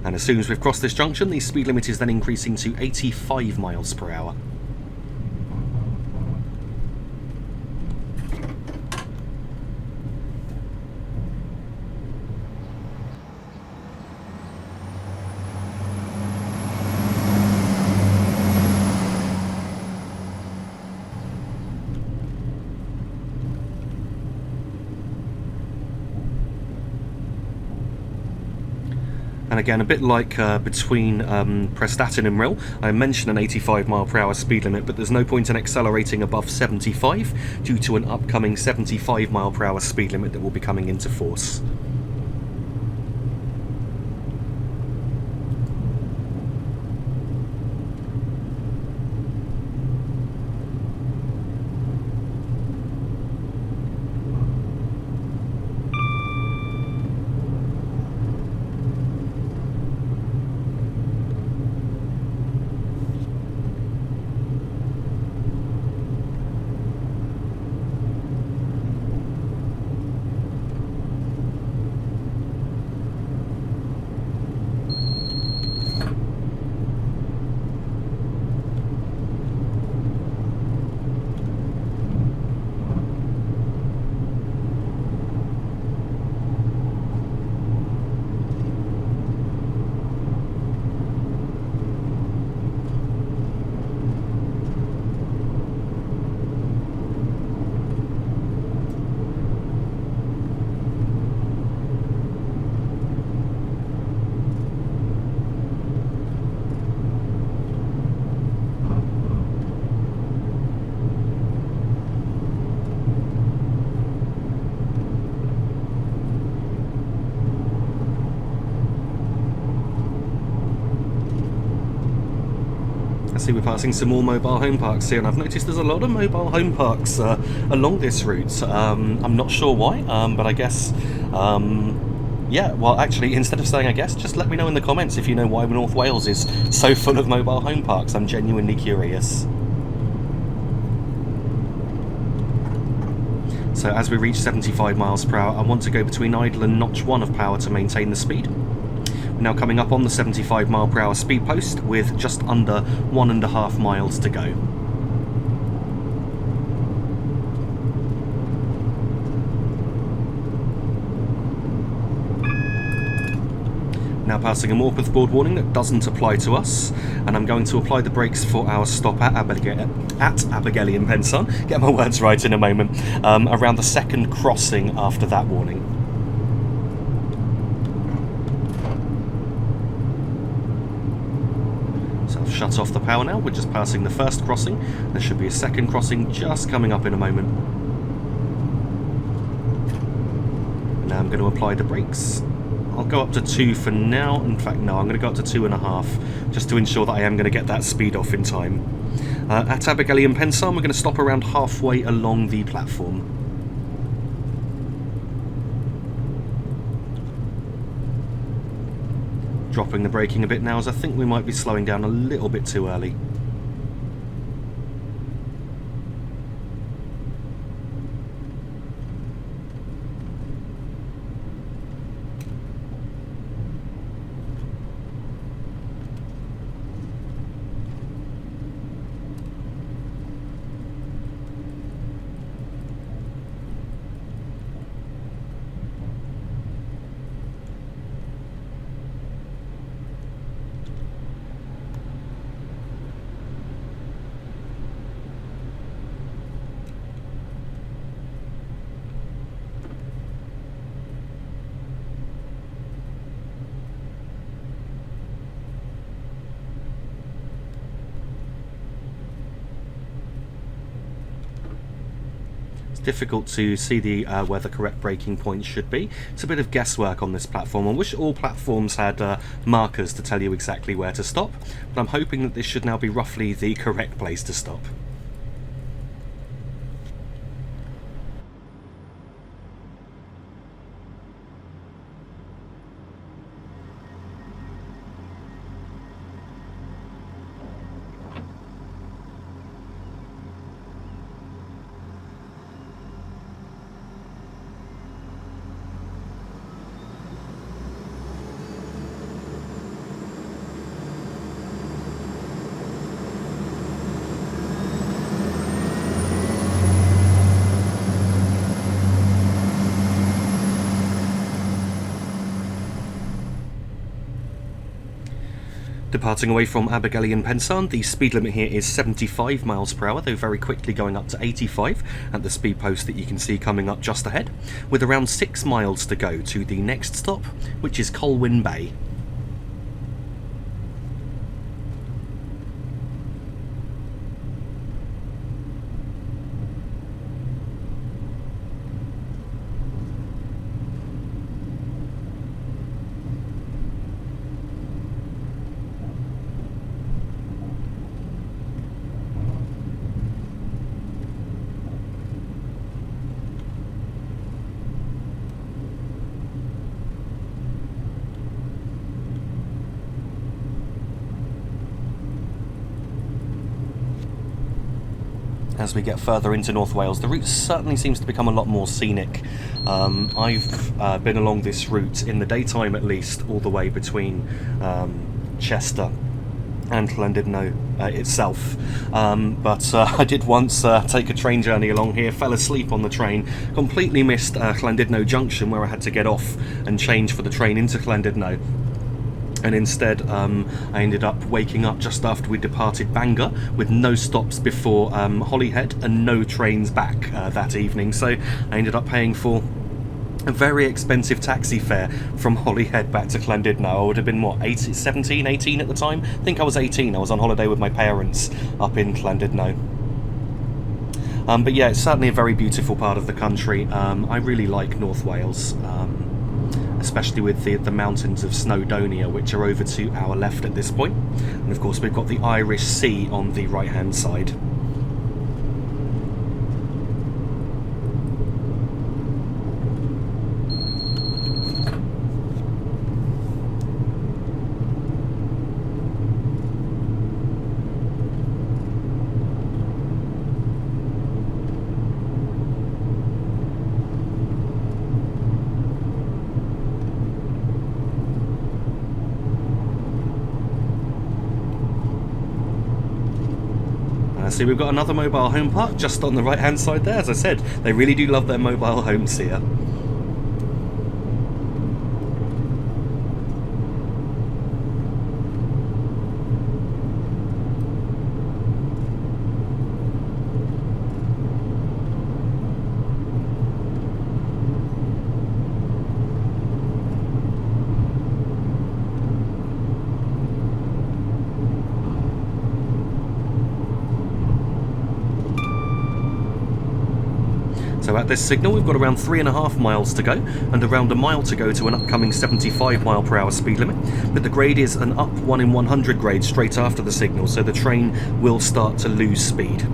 And as soon as we've crossed this junction, the speed limit is then increasing to 85 miles per hour. And again, a bit like between Prestatyn and Rhyl, I mentioned an 85 mile per hour speed limit, but there's no point in accelerating above 75 due to an upcoming 75 mile per hour speed limit that will be coming into force. I see we're passing some more mobile home parks here, and I've noticed there's a lot of mobile home parks along this route. I'm not sure why, but I guess, yeah, well actually, instead of saying I guess, just let me know in the comments if you know why North Wales is so full of mobile home parks. I'm genuinely curious. So as we reach 75 miles per hour, I want to go between idle and notch 1 of power to maintain the speed. We're now coming up on the 75 mile per hour speed post with just under 1½ miles to go. Now passing a Morpeth board warning that doesn't apply to us, and I'm going to apply the brakes for our stop at Abergele Pensarn, get my words right in a moment, around the second crossing after that warning. So I've shut off the power now, we're just passing the first crossing, there should be a second crossing just coming up in a moment. Now I'm going to apply the brakes. I'll go up to 2 for now. In fact, no, I'm going to go up to 2.5 just to ensure that I am going to get that speed off in time. At Abergele Pensarn, we're going to stop around halfway along the platform. dropping the braking a bit now, as I think we might be slowing down a little bit too early. Difficult to see where the correct braking point should be. It's a bit of guesswork on this platform. I wish all platforms had markers to tell you exactly where to stop, but I'm hoping that this should now be roughly the correct place to stop. Departing away from Abergele Pensarn, the speed limit here is 75 miles per hour, though very quickly going up to 85 at the speed post that you can see coming up just ahead, with around 6 miles to go to the next stop, which is Colwyn Bay. As we get further into North Wales, the route certainly seems to become a lot more scenic. I've been along this route in the daytime at least, all the way between Chester and Llandudno itself, but I did once take a train journey along here, fell asleep on the train, completely missed Llandudno Junction, where I had to get off and change for the train into Llandudno. And instead I ended up waking up just after we departed Bangor, with no stops before Holyhead and no trains back that evening, so I ended up paying for a very expensive taxi fare from Holyhead back to Llandudno. I would have been, what, 18 at the time? I think I was 18. I was on holiday with my parents up in Llandudno. But yeah, it's certainly a very beautiful part of the country. I really like North Wales. Especially with the mountains of Snowdonia, which are over to our left at this point. And of course we've got the Irish Sea on the right hand side. See, we've got another mobile home park just on the right hand side there. As I said, they really do love their mobile homes here. So at this signal we've got around 3.5 miles to go, and around a mile to go to an upcoming 75 mile per hour speed limit, but the grade is an up 1 in 100 grade straight after the signal, so the train will start to lose speed.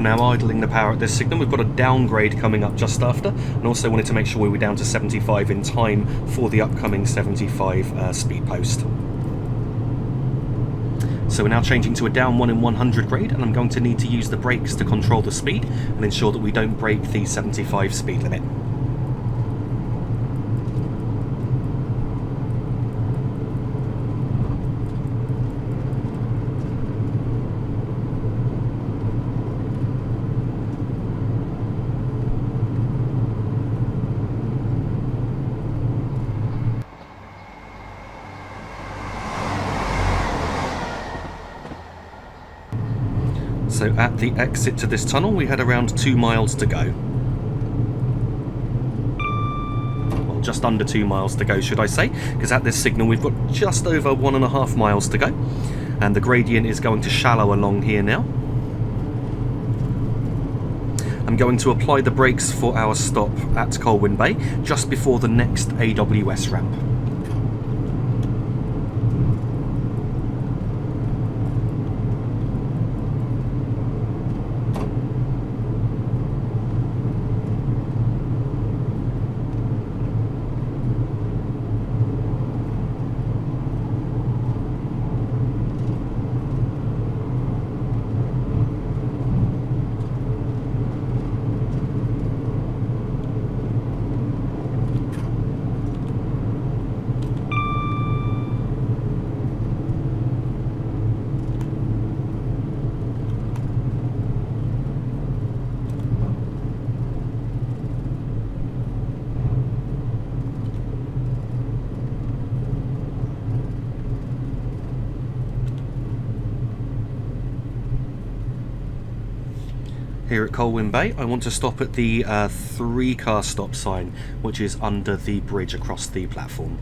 And now idling the power at this signal. We've got a downgrade coming up just after, and also wanted to make sure we were down to 75 in time for the upcoming 75 speed post. So we're now changing to a down 1 in 100 grade, and I'm going to need to use the brakes to control the speed and ensure that we don't break the 75 speed limit. So at the exit to this tunnel we had around 2 miles to go. Well, just under 2 miles to go, should I say, because at this signal we've got just over 1.5 miles to go, and the gradient is going to shallow along here now. I'm going to apply the brakes for our stop at Colwyn Bay just before the next AWS ramp. Here at Colwyn Bay, I want to stop at the 3-car stop sign, which is under the bridge across the platform.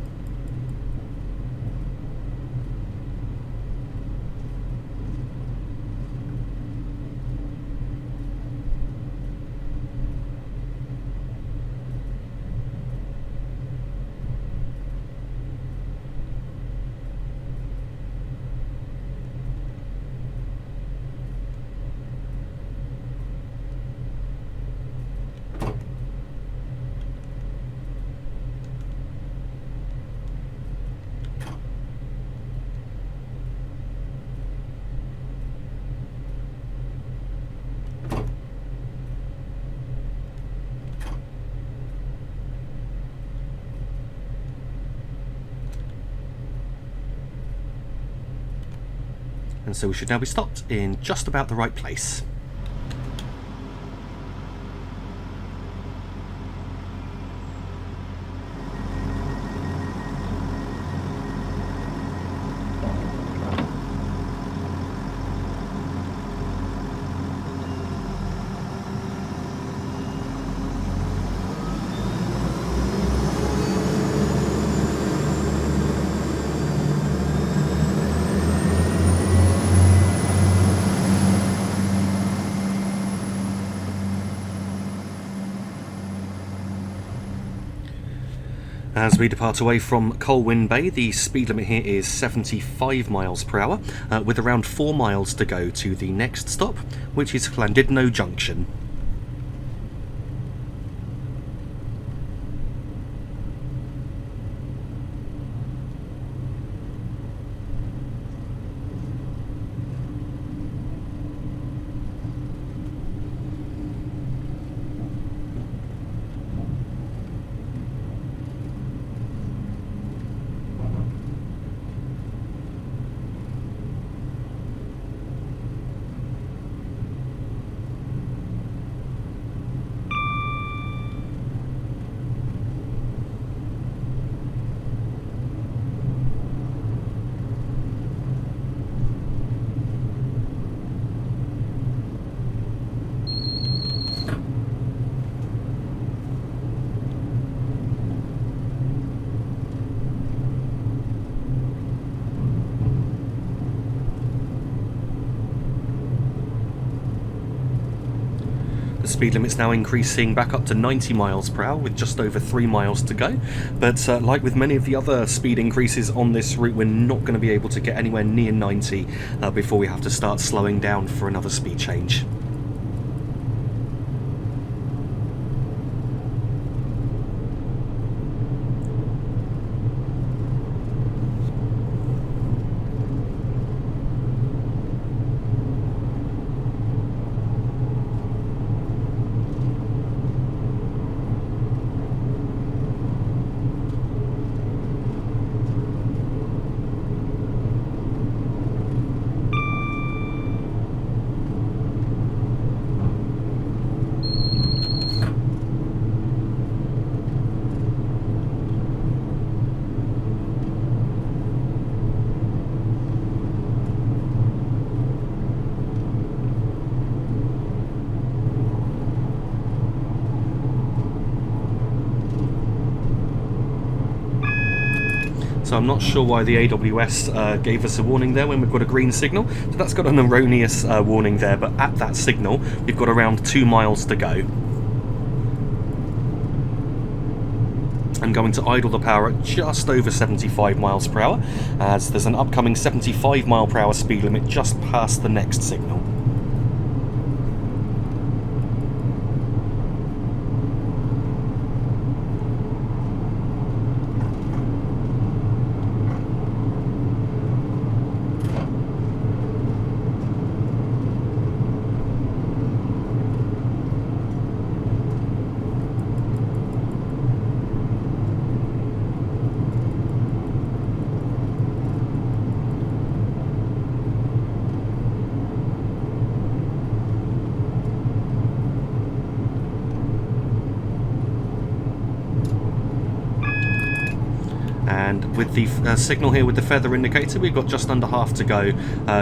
And so we should now be stopped in just about the right place. As we depart away from Colwyn Bay, the speed limit here is 75 miles per hour, with around 4 miles to go to the next stop, which is Llandudno Junction. The speed limit's now increasing back up to 90 miles per hour with just over 3 miles to go, but like with many of the other speed increases on this route, we're not going to be able to get anywhere near 90 before we have to start slowing down for another speed change. So I'm not sure why the AWS gave us a warning there when we've got a green signal. So that's got an erroneous warning there, but at that signal we've got around 2 miles to go. I'm going to idle the power at just over 75 miles per hour, as there's an upcoming 75 mile per hour speed limit just past the next signal. And with the signal here with the feather indicator, we've got just under half to go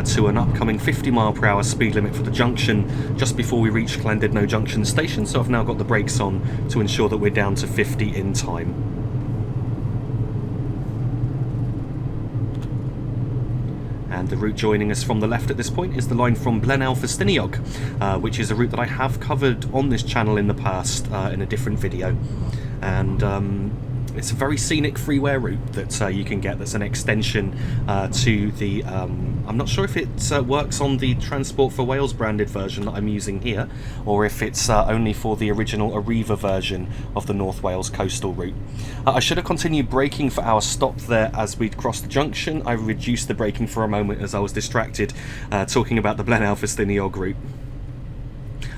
to an upcoming 50 mile per hour speed limit for the junction just before we reach Llandudno Junction station. So I've now got the brakes on to ensure that we're down to 50 in time. And the route joining us from the left at this point is the line from Llanfairpwll, which is a route that I have covered on this channel in the past in a different video. And it's a very scenic freeware route that you can get. That's an extension to the... I'm not sure if it works on the Transport for Wales branded version that I'm using here, or if it's only for the original Arriva version of the North Wales coastal route. I should have continued braking for our stop there as we'd crossed the junction. I reduced the braking for a moment as I was distracted talking about the Llanfairpwll route.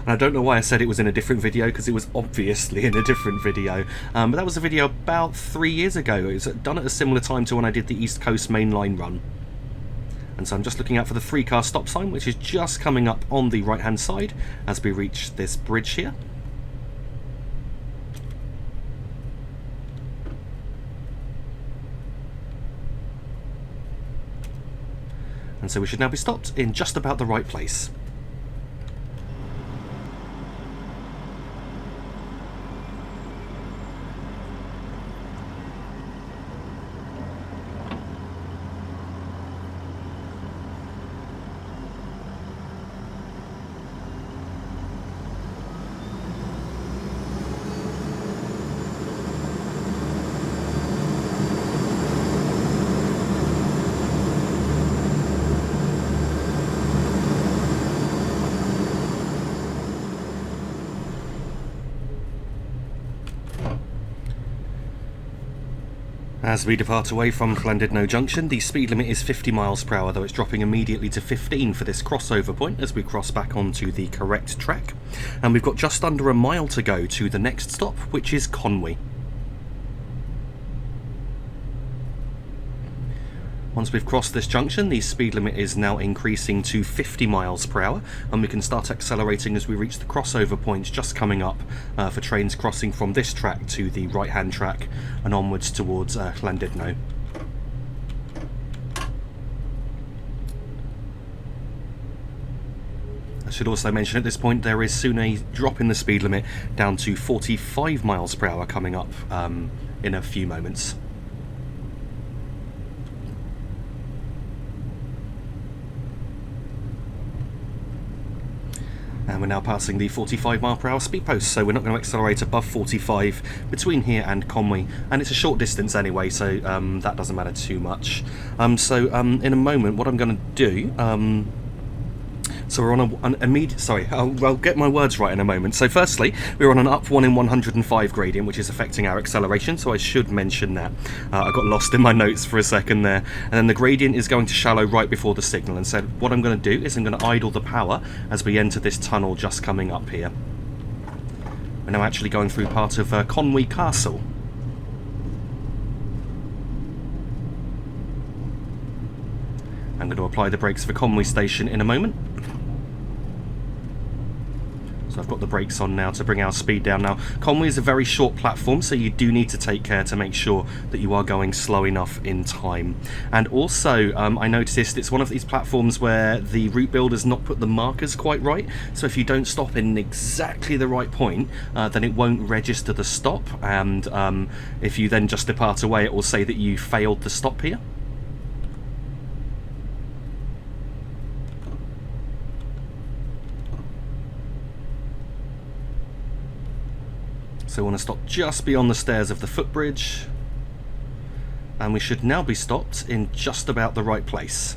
And I don't know why I said it was in a different video, because it was obviously in a different video. But that was a video about 3 years ago. It was done at a similar time to when I did the East Coast mainline run. And so I'm just looking out for the 3-car stop sign, which is just coming up on the right-hand side as we reach this bridge here. And so we should now be stopped in just about the right place. As we depart away from Llandudno Junction, the speed limit is 50 miles per hour, though it's dropping immediately to 15 for this crossover point as we cross back onto the correct track. And we've got just under a mile to go to the next stop, which is Conwy. Once we've crossed this junction, the speed limit is now increasing to 50 miles per hour, and we can start accelerating as we reach the crossover points just coming up for trains crossing from this track to the right-hand track and onwards towards Llandudno. I should also mention at this point there is soon a drop in the speed limit down to 45 miles per hour coming up in a few moments. And we're now passing the 45 mile per hour speed post, so we're not going to accelerate above 45 between here and Conwy, and it's a short distance anyway, so that doesn't matter too much. In a moment what I'm going to do, so we're on an immediate... Sorry, I'll get my words right in a moment. So firstly, we're on an up 1 in 105 gradient, which is affecting our acceleration, so I should mention that. I got lost in my notes for a second there. And then the gradient is going to shallow right before the signal, and so what I'm going to do is I'm going to idle the power as we enter this tunnel just coming up here. We're now actually going through part of Conwy Castle. I'm going to apply the brakes for Conwy Station in a moment. So So I've got the brakes on now to bring our speed down. Now, Conwy is a very short platform, so you do need to take care to make sure that you are going slow enough in time. And also, I noticed it's one of these platforms where the route builder's not put the markers quite right. So if you don't stop in exactly the right point, then it won't register the stop. And if you then just depart away, it will say that you failed to stop here. So we want to stop just beyond the stairs of the footbridge, and we should now be stopped in just about the right place.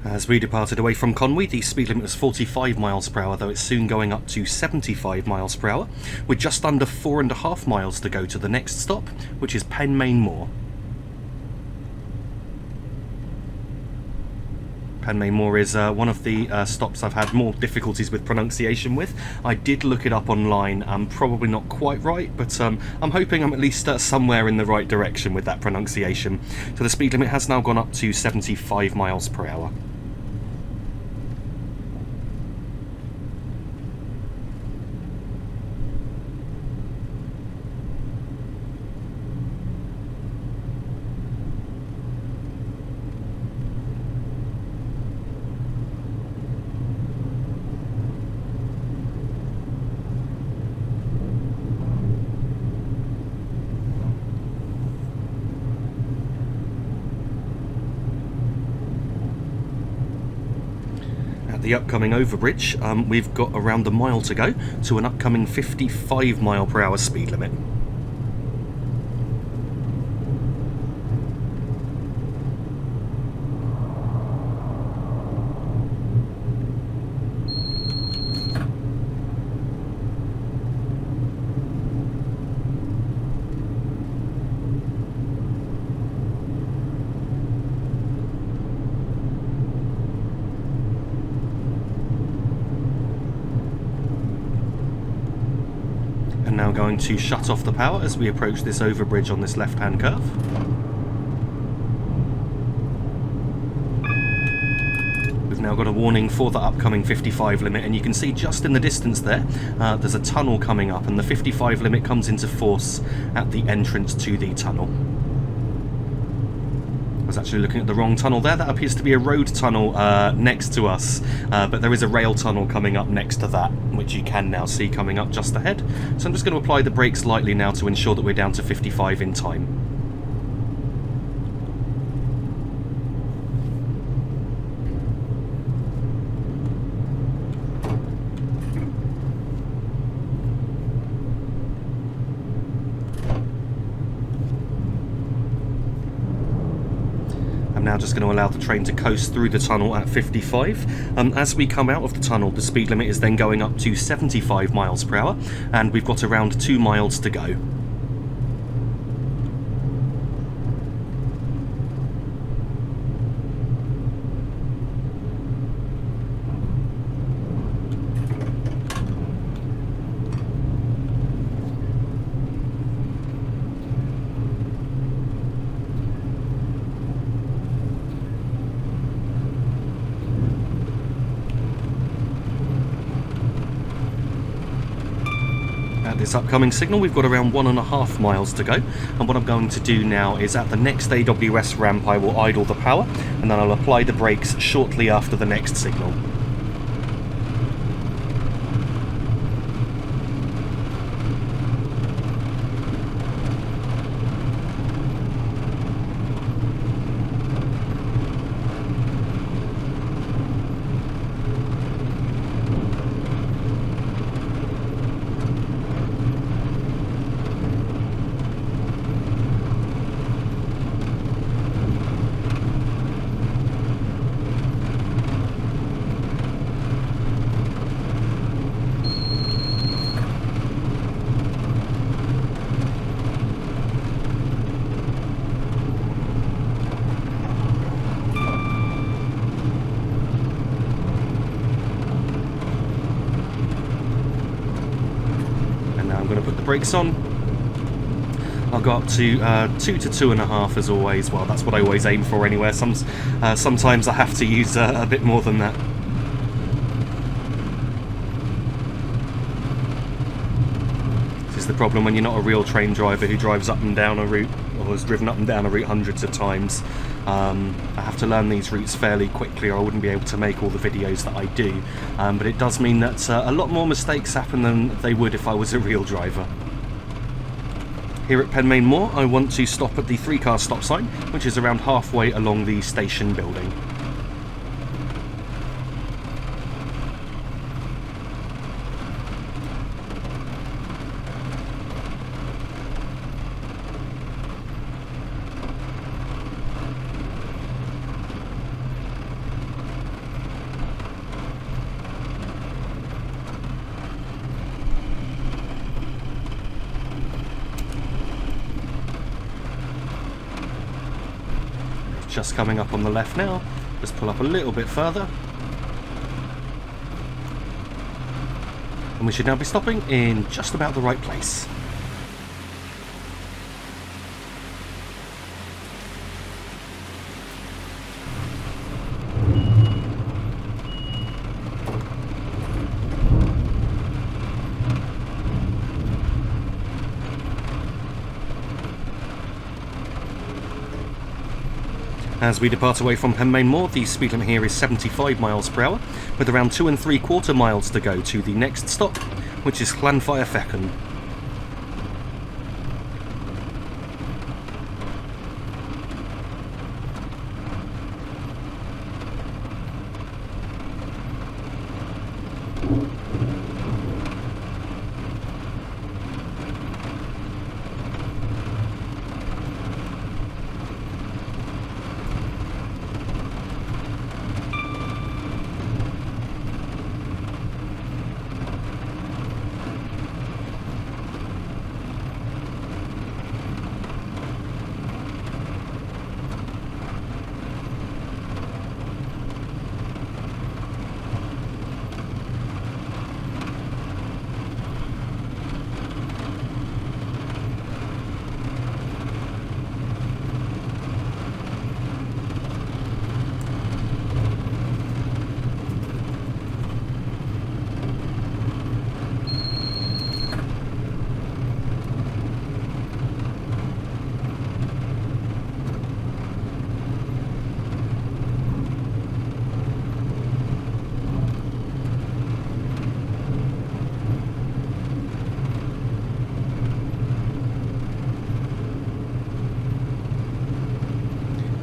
As we departed away from Conwy, the speed limit was 45 miles per hour, though it's soon going up to 75 miles per hour, with just under 4.5 miles to go to the next stop, which is Penmaenmawr. Penmaenmawr is one of the stops I've had more difficulties with pronunciation with. I did look it up online, probably not quite right, but I'm hoping I'm at least somewhere in the right direction with that pronunciation. So the speed limit has now gone up to 75 miles per hour. The upcoming overbridge, we've got around a mile to go to an upcoming 55 mile per hour speed limit. Now going to shut off the power as we approach this overbridge on this left-hand curve. We've now got a warning for the upcoming 55 limit, and you can see just in the distance there, there's a tunnel coming up, and the 55 limit comes into force at the entrance to the tunnel. I was actually looking at the wrong tunnel there. That appears to be a road tunnel next to us, but there is a rail tunnel coming up next to that, which you can now see coming up just ahead. So I'm just going to apply the brakes lightly now to ensure that we're down to 55 in time. Now just going to allow the train to coast through the tunnel at 55. As we come out of the tunnel, the speed limit is then going up to 75 miles per hour, and we've got around 2 miles to go. This upcoming signal, we've got around 1.5 miles to go, and what I'm going to do now is at the next AWS ramp I will idle the power, and then I'll apply the brakes shortly after the next signal. the brakes on. I'll go up to 2 to 2.5 as always. Well, that's what I always aim for anyway. Sometimes I have to use a bit more than that. This is the problem when you're not a real train driver who drives up and down a route, or has driven up and down a route hundreds of times. I have to learn these routes fairly quickly or I wouldn't be able to make all the videos that I do. But it does mean that a lot more mistakes happen than they would if I was a real driver. Here at Penmaenmawr, I want to stop at the 3-car stop sign, which is around halfway along the station building. Just coming up on the left now. Just pull up a little bit further. And we should now be stopping in just about the right place. As we depart away from Penmaenmawr, the speed limit here is 75 miles per hour, with around 2 3/4 miles to go to the next stop, which is Llanfairfechan.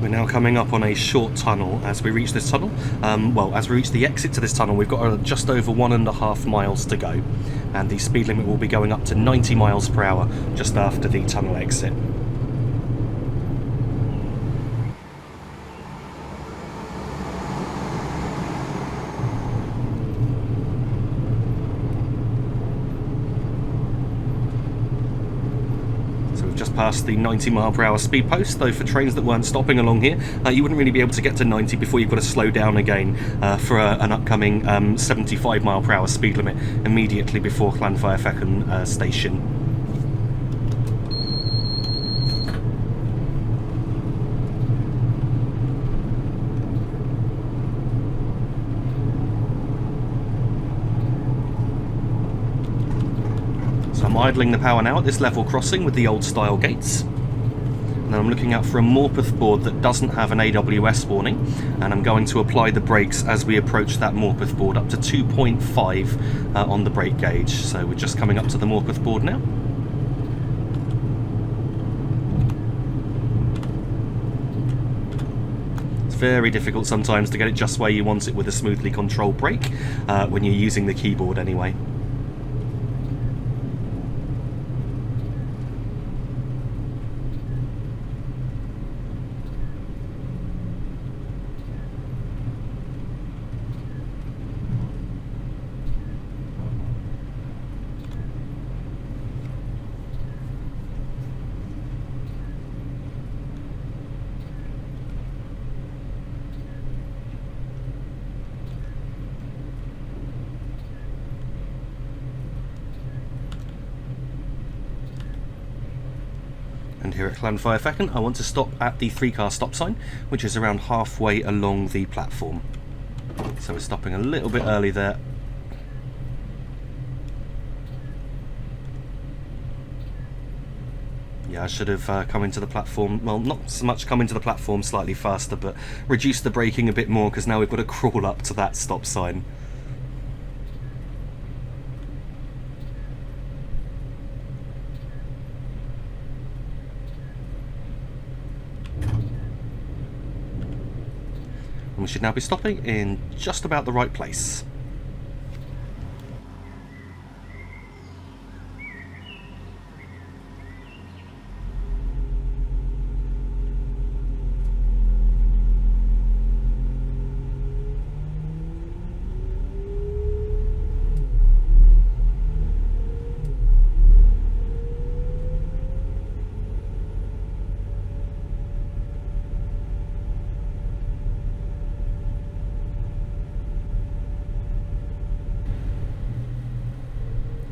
We're now coming up on a short tunnel as we reach this tunnel. As we reach the exit to this tunnel, we've got just over 1.5 miles to go, and the speed limit will be going up to 90 miles per hour just after the tunnel exit. Past the 90 mile per hour speed post, though for trains that weren't stopping along here, you wouldn't really be able to get to 90 before you've got to slow down again for an upcoming 75 mile per hour speed limit immediately before Llanfairfechan station. I'm idling the power now at this level crossing with the old style gates, and then I'm looking out for a Morpeth board that doesn't have an AWS warning, and I'm going to apply the brakes as we approach that Morpeth board up to 2.5 on the brake gauge. So we're just coming up to the Morpeth board now. It's very difficult sometimes to get it just where you want it with a smoothly controlled brake when you're using the keyboard anyway. here at Llanfairfechan, I want to stop at the 3-car stop sign, which is around halfway along the platform. So we're stopping a little bit early there. Yeah, I should have come into the platform, well, not so much come into the platform slightly faster, but reduce the braking a bit more, because now we've got to crawl up to that stop sign. And we should now be stopping in just about the right place.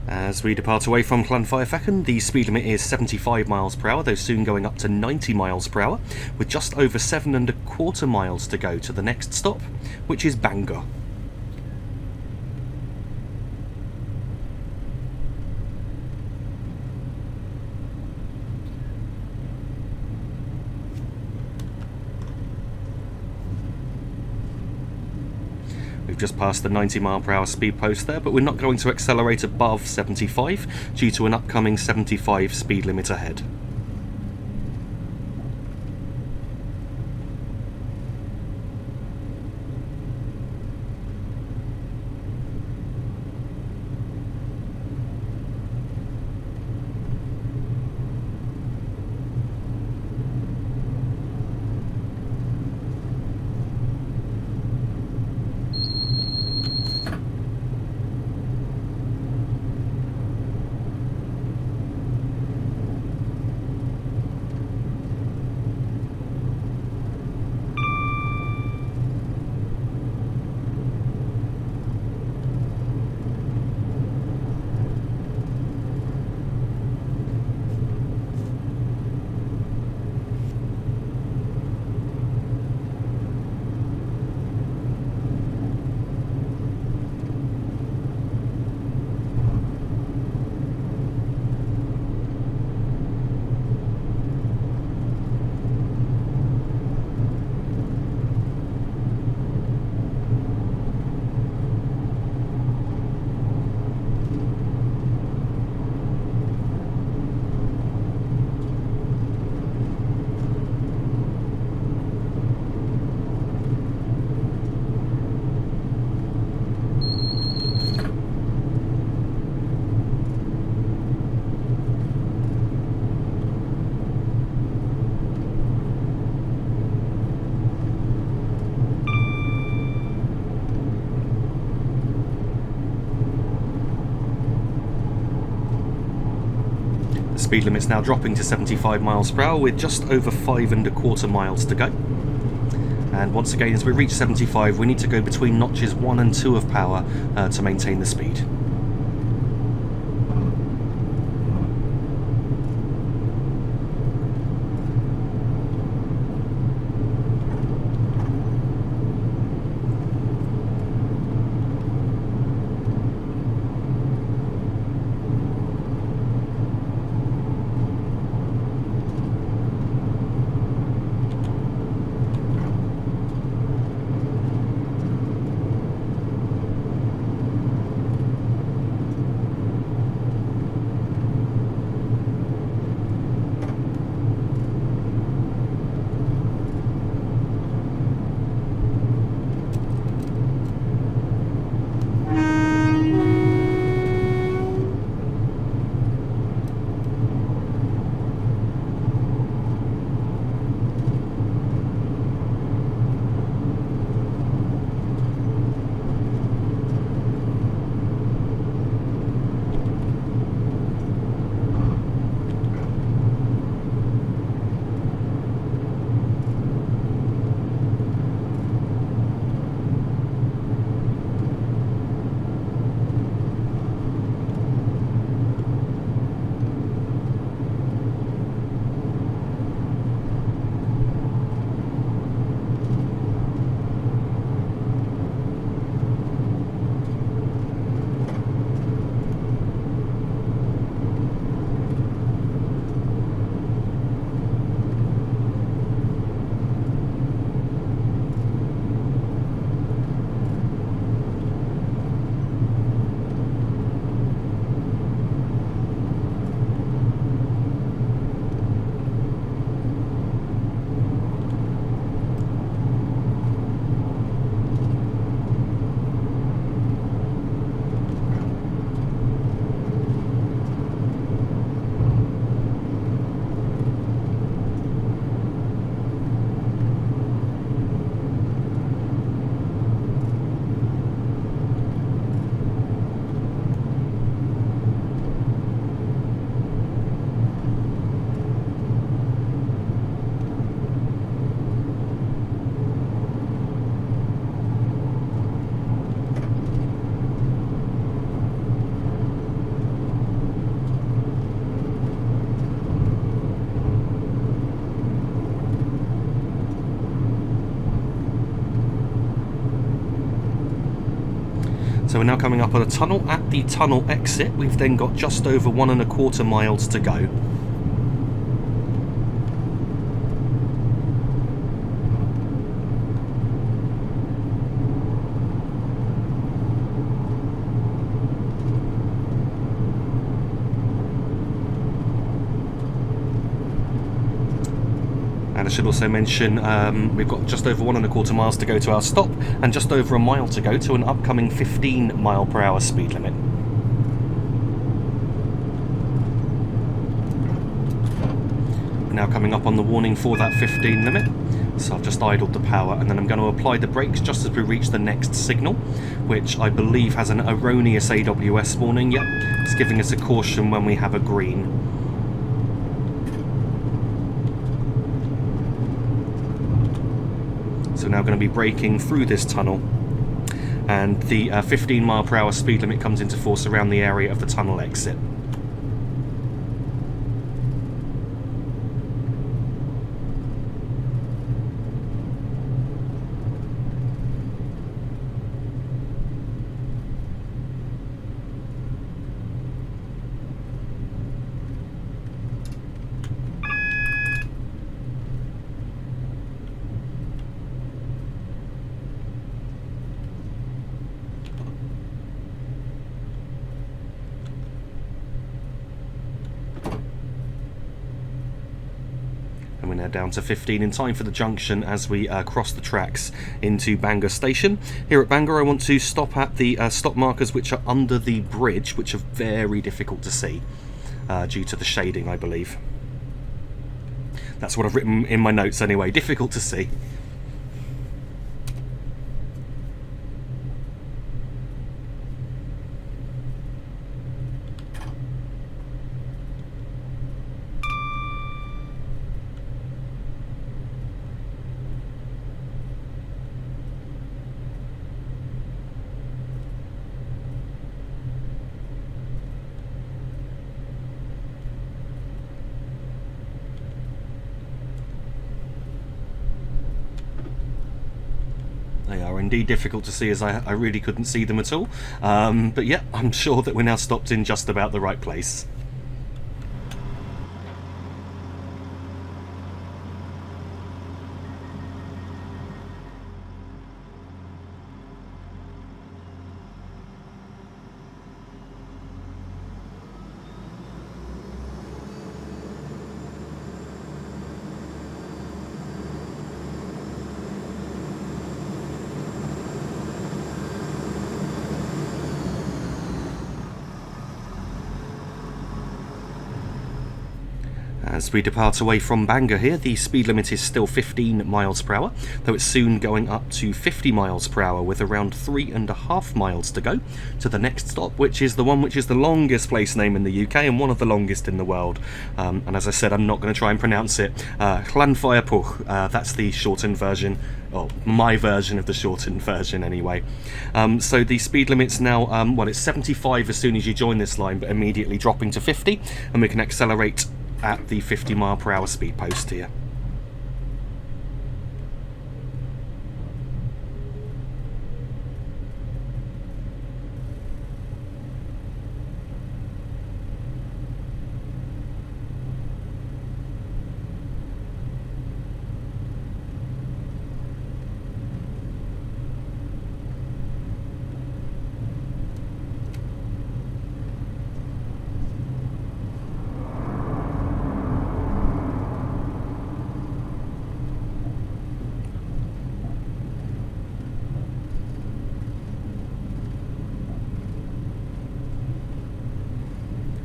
As we depart away from Llanfairfechan, the speed limit is 75 miles per hour, though soon going up to 90 miles per hour, with just over 7¼ miles to go to the next stop, which is Bangor. We've just passed the 90 mile per hour speed post there, but we're not going to accelerate above 75 due to an upcoming 75 speed limit ahead. Speed limit's now dropping to 75 miles per hour with just over 5¼ miles to go. And once again, as we reach 75, we need to go between notches 1 and 2 of power to maintain the speed. So we're now coming up on a tunnel. At the tunnel exit, we've then got just over 1¼ miles to go. I should also mention we've got just over 1¼ miles to go to our stop and just over a mile to go to an upcoming 15 mph speed limit. We're now coming up on the warning for that 15 limit, so I've just idled the power and then I'm going to apply the brakes just as we reach the next signal, which I believe has an erroneous AWS warning. Yep, it's giving us a caution when we have a green. So now going to be braking through this tunnel, and the 15 mph speed limit comes into force around the area of the tunnel exit. And we're now down to 15 in time for the junction as we cross the tracks into Bangor station. Here at Bangor I want to stop at the stop markers which are under the bridge, which are very difficult to see due to the shading, I believe. That's what I've written in my notes anyway, difficult to see. They are indeed difficult to see, as I really couldn't see them at all. But yeah, I'm sure that we're now stopped in just about the right place. As we depart away from Bangor here, the speed limit is still 15 mph, though it's soon going up to 50 mph with around 3½ miles to go to the next stop, which is the one which is the longest place name in the UK and one of the longest in the world. And as I said, I'm not going to try and pronounce it. Llanfairpwll, that's the shortened version, or my version of the shortened version anyway. So the speed limit's now, well, it's 75 as soon as you join this line, but immediately dropping to 50, and we can accelerate at the 50 mph speed post here.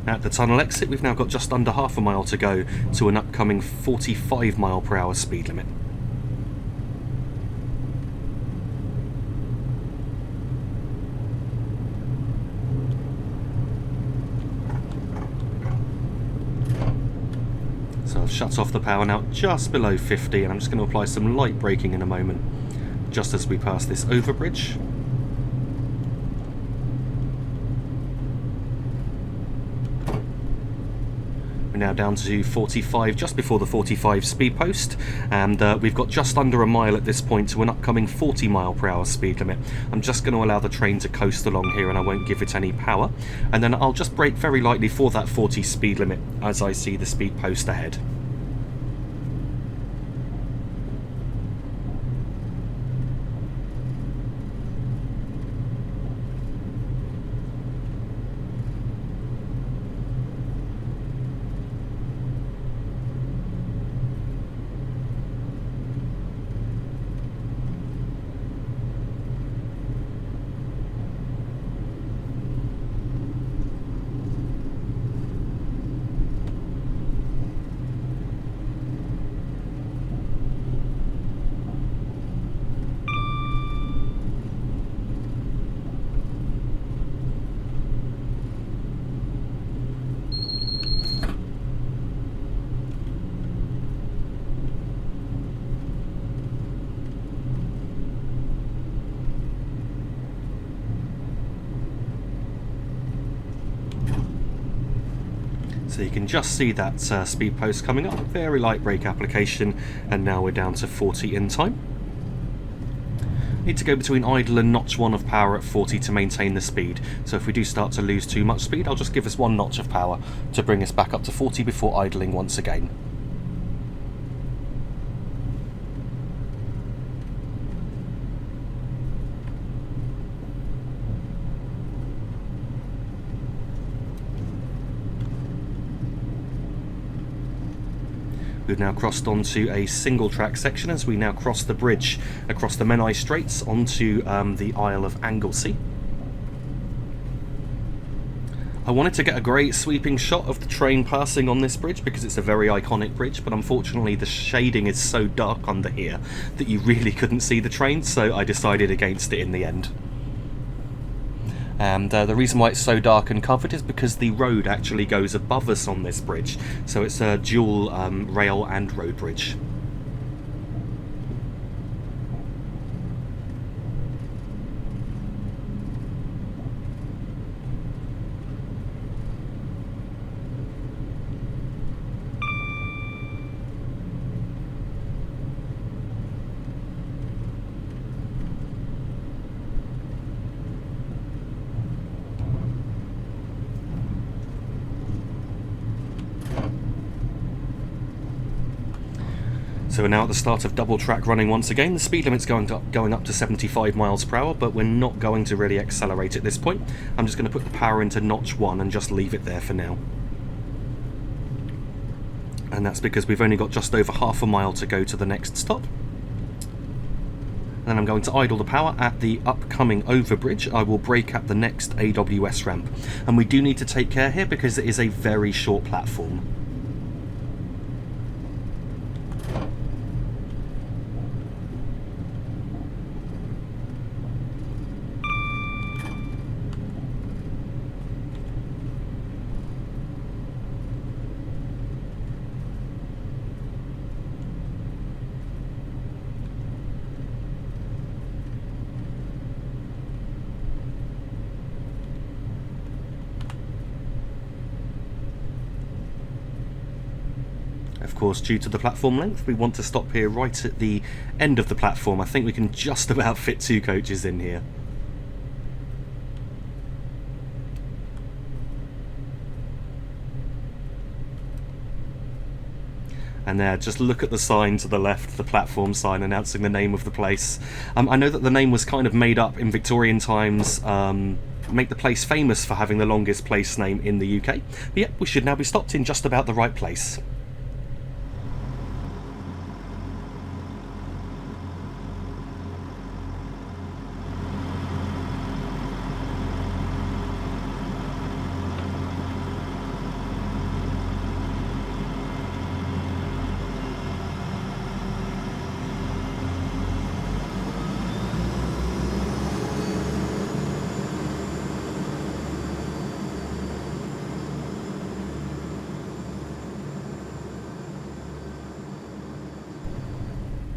At the tunnel exit, we've now got just under ½ a mile to go to an upcoming 45 mph speed limit. So I've shut off the power now just below 50, and I'm just going to apply some light braking in a moment, just as we pass this overbridge. We're now down to 45, just before the 45 speed post, and we've got just under a mile at this point to an upcoming 40 mph speed limit. I'm just going to allow the train to coast along here and I won't give it any power, and then I'll just brake very lightly for that 40 speed limit as I see the speed post ahead. So you can just see that speed post coming up, very light brake application, and now we're down to 40 in time. Need to go between idle and notch 1 of power at 40 to maintain the speed, so if we do start to lose too much speed, I'll just give us 1 notch of power to bring us back up to 40 before idling once again. We've now crossed onto a single track section as we now cross the bridge across the Menai Straits onto the Isle of Anglesey. I wanted to get a great sweeping shot of the train passing on this bridge because it's a very iconic bridge, but unfortunately the shading is so dark under here that you really couldn't see the train, so I decided against it in the end. And the reason why it's so dark and covered is because the road actually goes above us on this bridge, so it's a dual rail and road bridge. So we're now at the start of double track running once again. The speed limit's going up to 75 mph, but we're not going to really accelerate at this point. I'm just going to put the power into notch 1 and just leave it there for now. And that's because we've only got just over half a mile to go to the next stop. Then I'm going to idle the power at the upcoming overbridge. I will brake at the next AWS ramp. And we do need to take care here because it is a very short platform. Of course, due to the platform length, we want to stop here right at the end of the platform. I think we can just about fit 2 coaches in here. And there, just look at the sign to the left, the platform sign announcing the name of the place. I know that the name was kind of made up in Victorian times, make the place famous for having the longest place name in the UK. But yeah, we should now be stopped in just about the right place.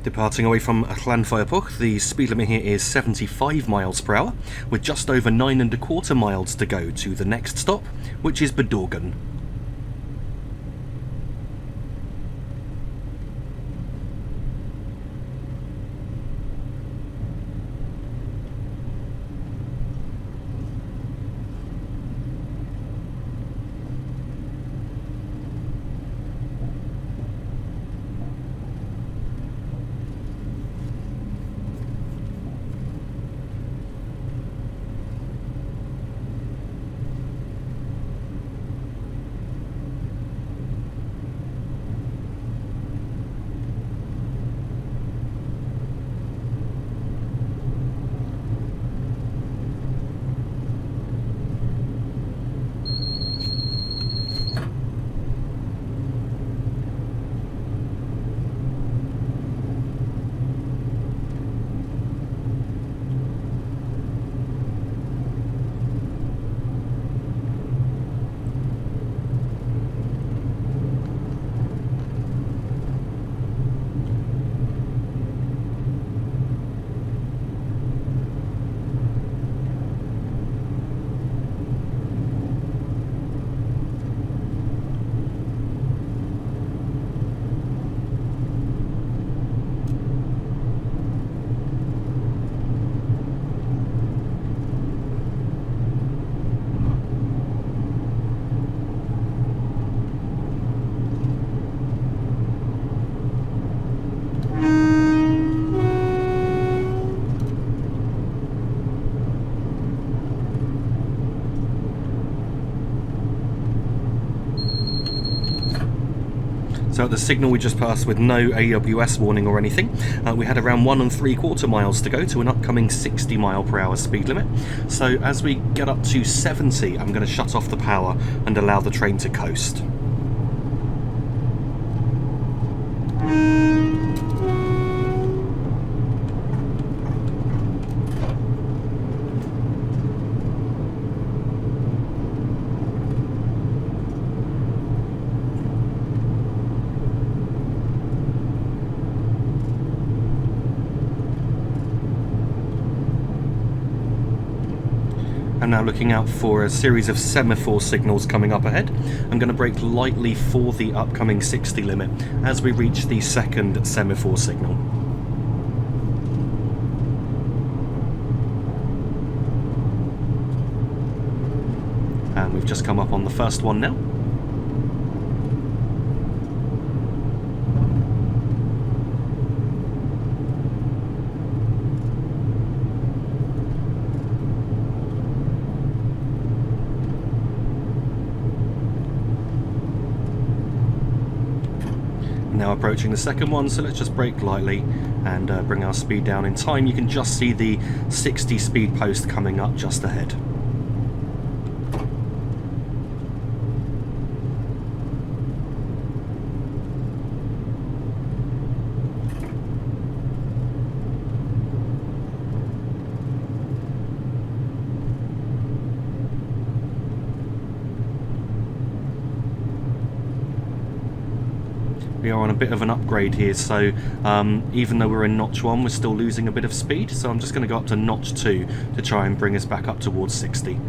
Departing away from Llanfairpwll, the speed limit here is 75 mph, with just over 9¼ miles to go to the next stop, which is Bodorgan. So at the signal we just passed with no AWS warning or anything, we had around 1 3/4 miles to go to an upcoming 60 mph speed limit. So as we get up to 70, I'm going to shut off the power and allow the train to coast. I'm now looking out for a series of semaphore signals coming up ahead. I'm going to brake lightly for the upcoming 60 limit as we reach the second semaphore signal. And we've just come up on the first one now. Now approaching the second one, so let's just brake lightly and bring our speed down in time. You can just see the 60 speed post coming up just ahead. We are on a bit of an upgrade here, so even though we're in notch 1, we're still losing a bit of speed, so I'm just going to go up to notch 2 to try and bring us back up towards 60.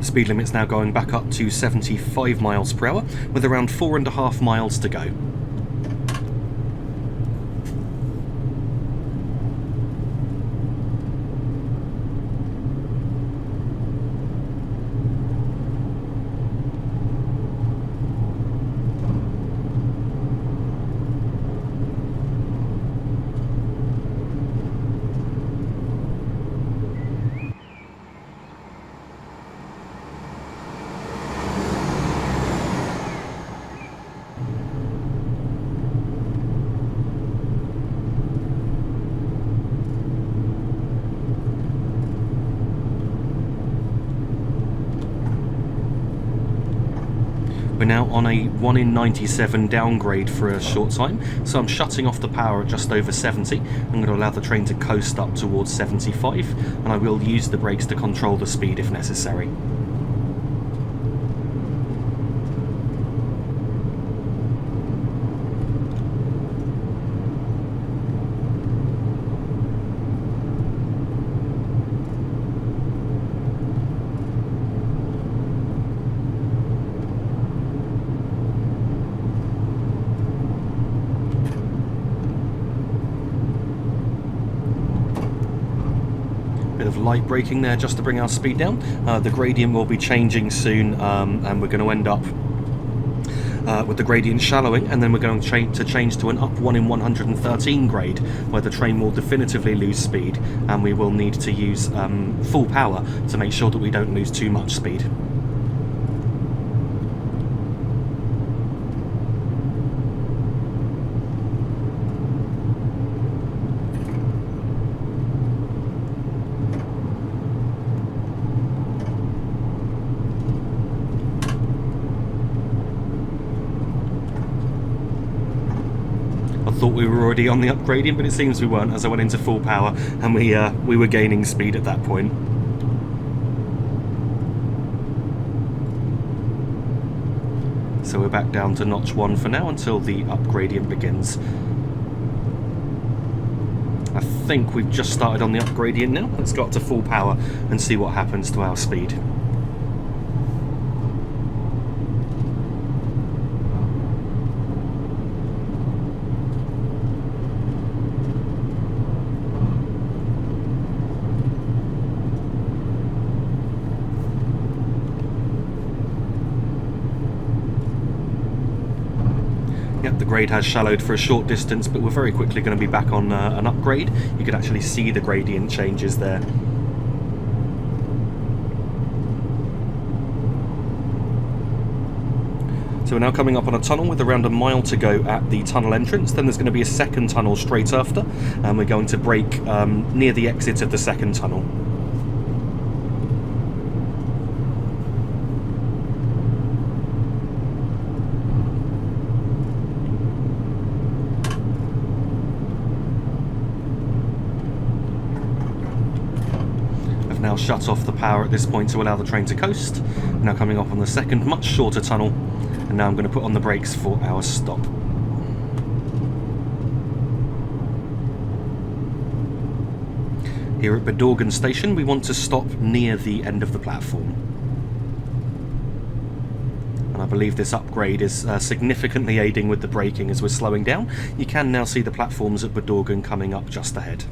Speed limit's now going back up to 75 miles per hour with around 4.5 miles to go. We're now on a 1 in 97 downgrade for a short time, so I'm shutting off the power at just over 70. I'm going to allow the train to coast up towards 75, and I will use the brakes to control the speed if necessary. Of light braking there just to bring our speed down. The gradient will be changing soon, and we're going to end up with the gradient shallowing, and then we're going to change to an up 1 in 113 grade where the train will definitively lose speed, and we will need to use full power to make sure that we don't lose too much speed. Thought we were already on the upgrading, but it seems we weren't, as I went into full power and we were gaining speed at that point. So we're back down to notch 1 for now until the up gradient begins. I think we've just started on the up gradient now. Let's go up to full power and see what happens to our speed. Yep, the grade has shallowed for a short distance, but we're very quickly going to be back on an upgrade. You could actually see the gradient changes there. So we're now coming up on a tunnel with around a mile to go at the tunnel entrance. Then there's going to be a second tunnel straight after, and we're going to brake near the exit of the second tunnel. Now shut off the power at this point to allow the train to coast. Now coming up on the second, much shorter tunnel, and now I'm going to put on the brakes for our stop. Here at Bodorgan station, we want to stop near the end of the platform. And I believe this upgrade is significantly aiding with the braking as we're slowing down. You can now see the platforms at Bodorgan coming up just ahead.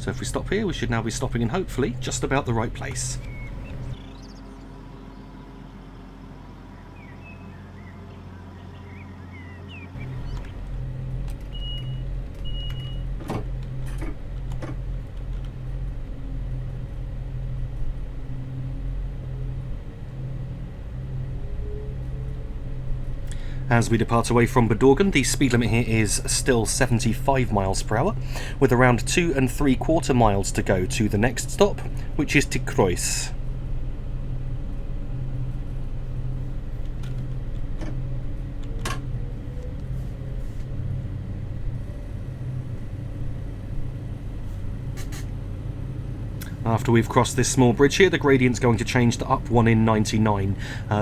So if we stop here, we should now be stopping in hopefully just about the right place. As we depart away from Bodorgan, the speed limit here is still 75 miles per hour, with around 2 3/4 miles to go to the next stop, which is Ty Croes. After we've crossed this small bridge here, the gradient's going to change to up 1 in 99,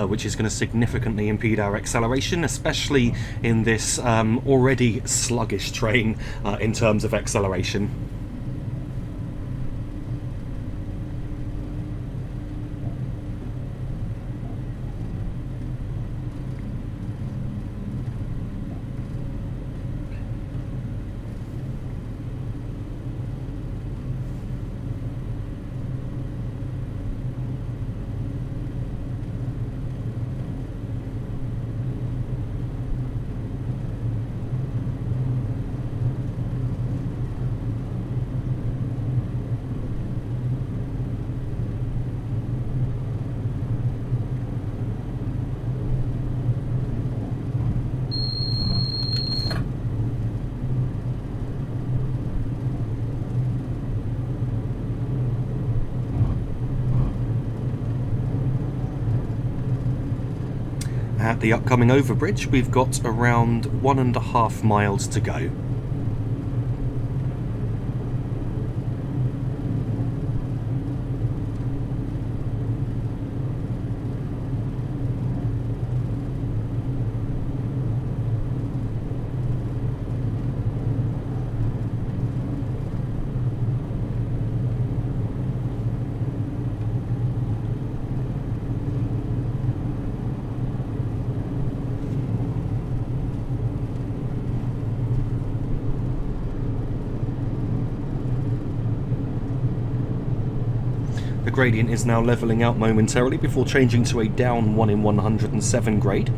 which is going to significantly impede our acceleration, especially in this already sluggish train in terms of acceleration. At the upcoming overbridge, we've got around 1.5 miles to go. The gradient is now levelling out momentarily before changing to a down 1 in 107 grade.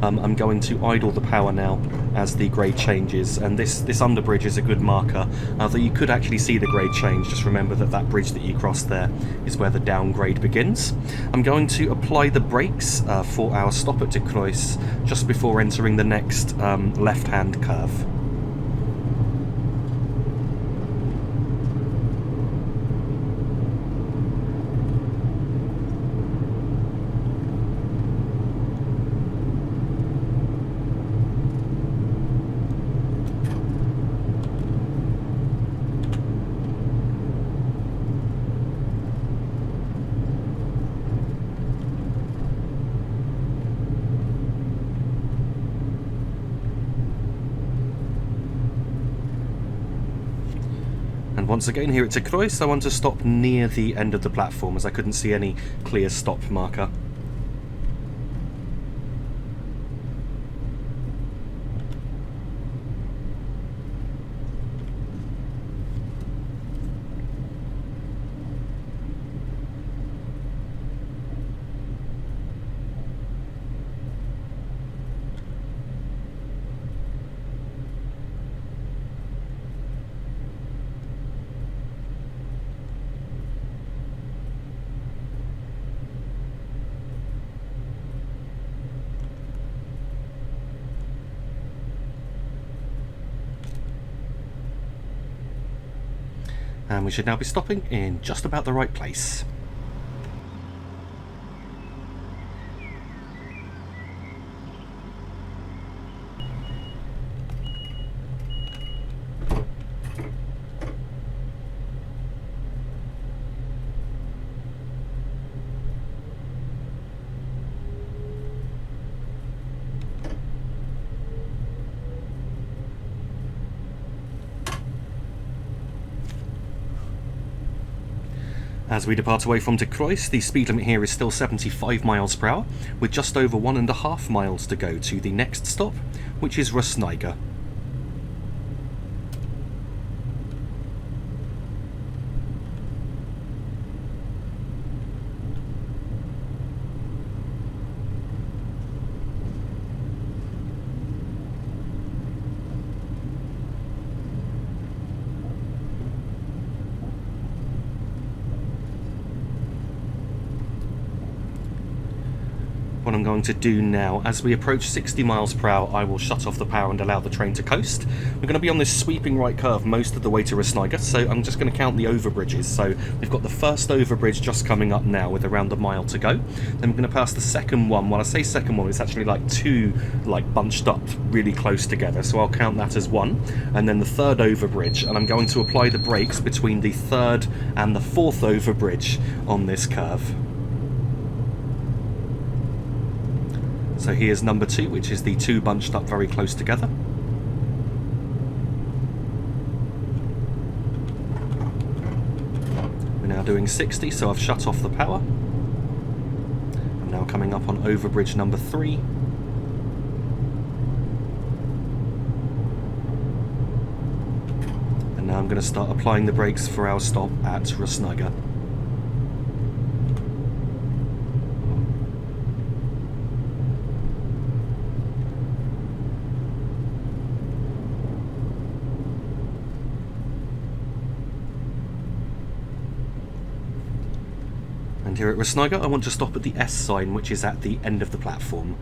I'm going to idle the power now as the grade changes, and this underbridge is a good marker. Although you could actually see the grade change, just remember that bridge that you cross there is where the downgrade begins. I'm going to apply the brakes for our stop at Ty Croes just before entering the next left-hand curve. Once again, here at Ty Croes, I want to stop near the end of the platform as I couldn't see any clear stop marker. And we should now be stopping in just about the right place. As we depart away from Ty Croes, the speed limit here is still 75 miles per hour, with just over 1.5 miles to go to the next stop, which is Rhosneigr. What I'm going to do now, as we approach 60 miles per hour, I will shut off the power and allow the train to coast. We're going to be on this sweeping right curve most of the way to Rhosneigr, so I'm just going to count the overbridges. So we've got the first overbridge just coming up now with around a mile to go. Then we're going to pass the second one. When I say second one, it's actually like two bunched up really close together, so I'll count that as one. And then the third overbridge, and I'm going to apply the brakes between the third and the fourth overbridge on this curve. So here's number 2, which is the two bunched up very close together. We're now doing 60, so I've shut off the power. I'm now coming up on overbridge number 3. And now I'm going to start applying the brakes for our stop at Rhosneigr. And here at Rhosneigr, I want to stop at the S sign, which is at the end of the platform.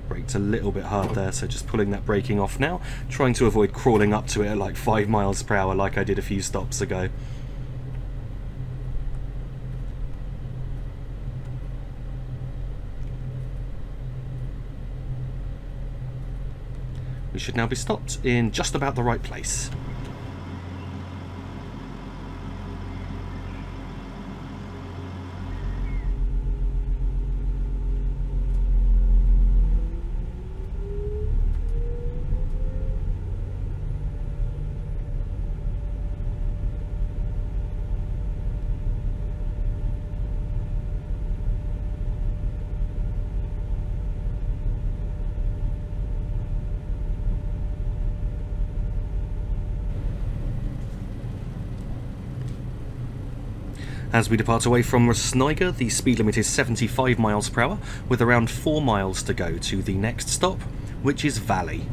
Braked a little bit hard there, so just pulling that braking off now, trying to avoid crawling up to it at like 5 miles per hour like I did a few stops ago. We should now be stopped in just about the right place. As we depart away from Rhosneigr, the speed limit is 75 miles per hour, with around 4 miles to go to the next stop, which is Valley.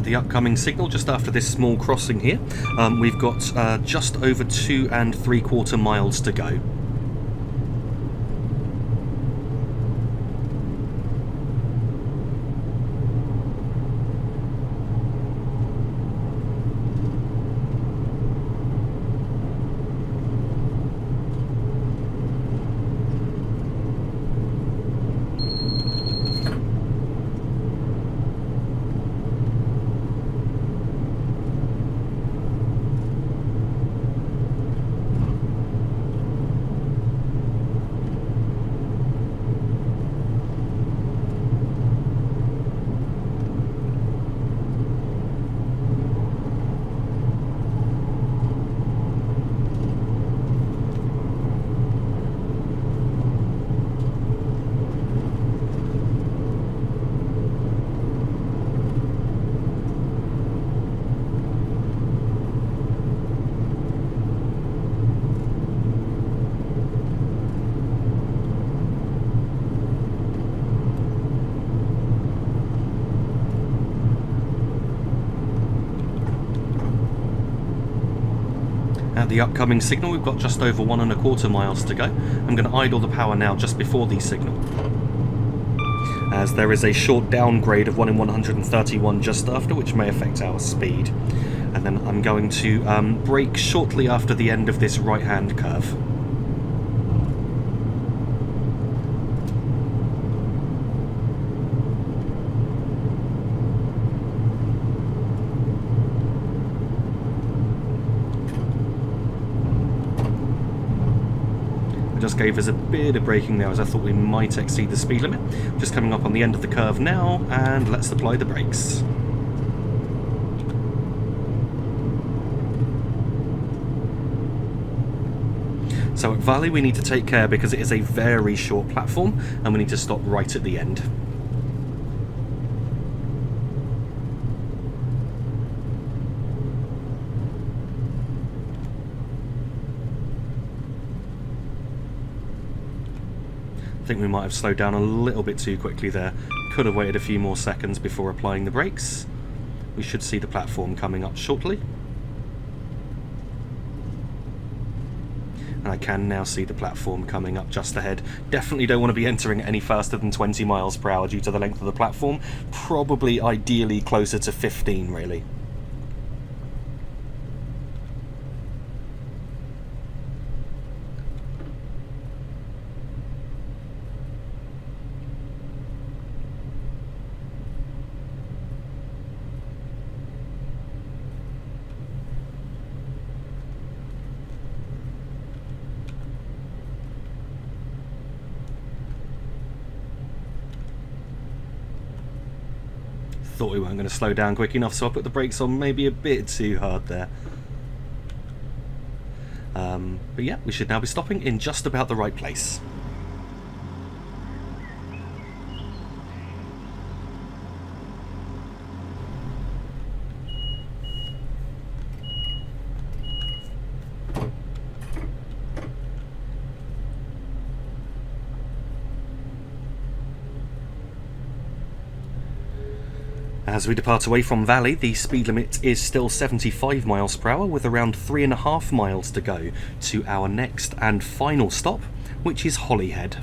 The upcoming signal just after this small crossing here, we've got just over 2 3/4 miles to go. At the upcoming signal, we've got just over 1 1/4 miles to go. I'm going to idle the power now just before the signal, as there is a short downgrade of 1 in 131 just after, which may affect our speed. And then I'm going to brake shortly after the end of this right-hand curve. Just gave us a bit of braking there, as I thought we might exceed the speed limit. Just coming up on the end of the curve now, and let's apply the brakes. So at Valley we need to take care because it is a very short platform and we need to stop right at the end. I think we might have slowed down a little bit too quickly there. Could have waited a few more seconds before applying the brakes. We should see the platform coming up shortly. And I can now see the platform coming up just ahead. Definitely don't want to be entering any faster than 20 miles per hour due to the length of the platform. Probably ideally closer to 15 really. Thought we weren't going to slow down quick enough, so I put the brakes on maybe a bit too hard there. But yeah, we should now be stopping in just about the right place. As we depart away from Valley, the speed limit is still 75 miles per hour with around 3.5 miles to go to our next and final stop, which is Holyhead.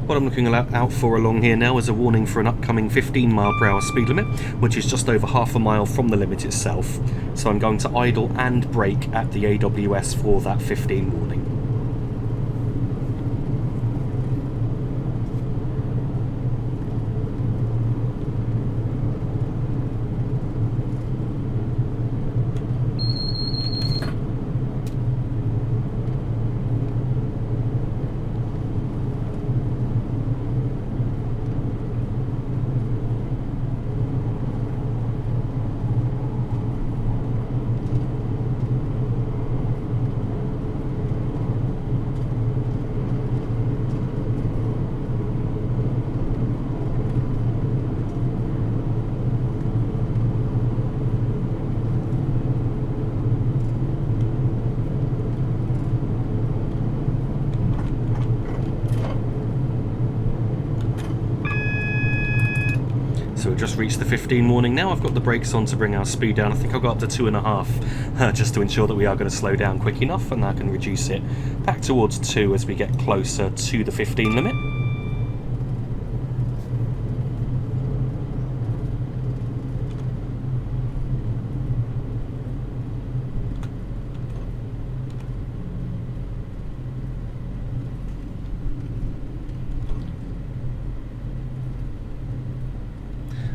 What I'm looking out for along here now is a warning for an upcoming 15 mile per hour speed limit, which is just over half a mile from the limit itself. So I'm going to idle and brake at the AWS for that 15 warning. So we've just reached the 15 warning now. I've got the brakes on to bring our speed down. I think I'll go up to 2.5 just to ensure that we are going to slow down quick enough, and I can reduce it back towards 2 as we get closer to the 15 limit.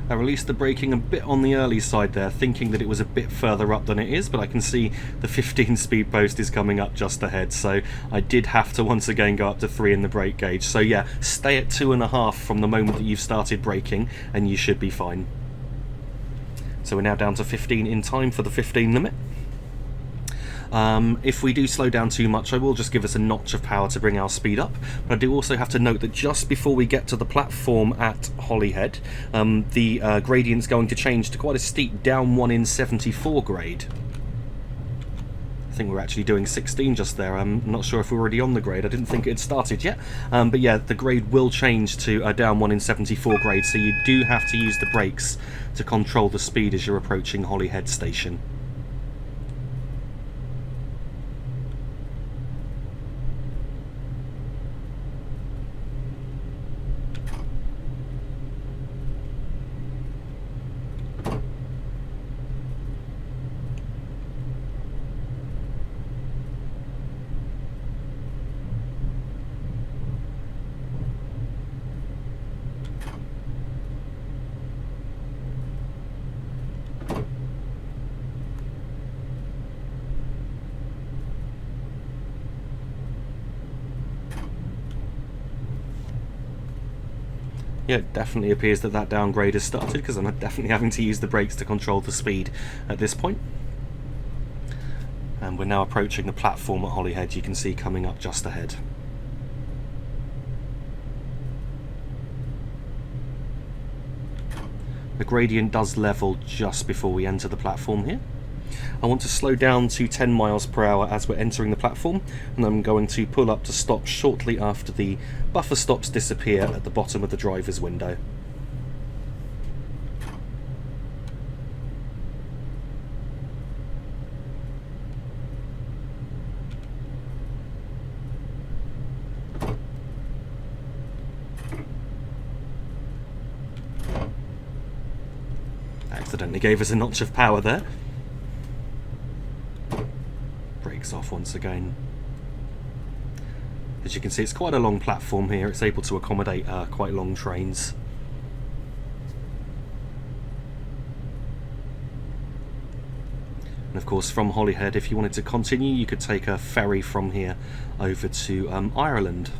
I released the braking a bit on the early side there, thinking that it was a bit further up than it is, but I can see the 15 speed post is coming up just ahead, so I did have to once again go up to 3 in the brake gauge. So yeah, stay at 2.5 from the moment that you've started braking and you should be fine. So we're now down to 15 in time for the 15 limit. If we do slow down too much, I will just give us a notch of power to bring our speed up, but I do also have to note that just before we get to the platform at Holyhead, the gradient's going to change to quite a steep down 1 in 74 grade. I think we're actually doing 16 just there. I'm not sure if we're already on the grade. I didn't think it had started yet. But yeah, the grade will change to a down 1 in 74 grade, so you do have to use the brakes to control the speed as you're approaching Holyhead station. Yeah, it definitely appears that that downgrade has started, because I'm definitely having to use the brakes to control the speed at this point. And we're now approaching the platform at Holyhead, you can see coming up just ahead. The gradient does level just before we enter the platform here. I want to slow down to 10 miles per hour as we're entering the platform, and I'm going to pull up to stop shortly after the buffer stops disappear at the bottom of the driver's window. Accidentally gave us a notch of power there. Brakes off once again. As you can see, it's quite a long platform here. It's able to accommodate quite long trains. And of course, from Holyhead, if you wanted to continue, you could take a ferry from here over to Ireland.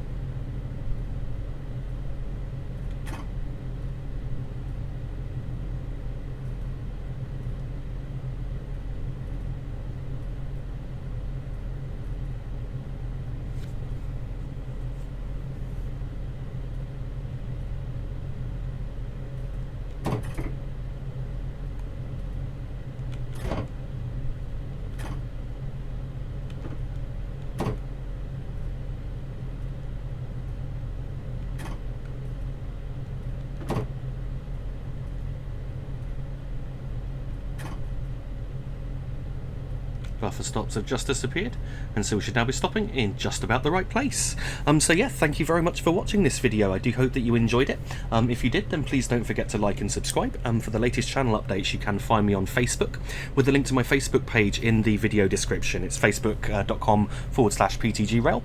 Buffer stops have just disappeared, and so we should now be stopping in just about the right place. So yeah, thank you very much for watching this video. I do hope that you enjoyed it. If you did, then please don't forget to like and subscribe. For the latest channel updates, you can find me on Facebook with a link to my Facebook page in the video description. It's facebook.com/PTGRail.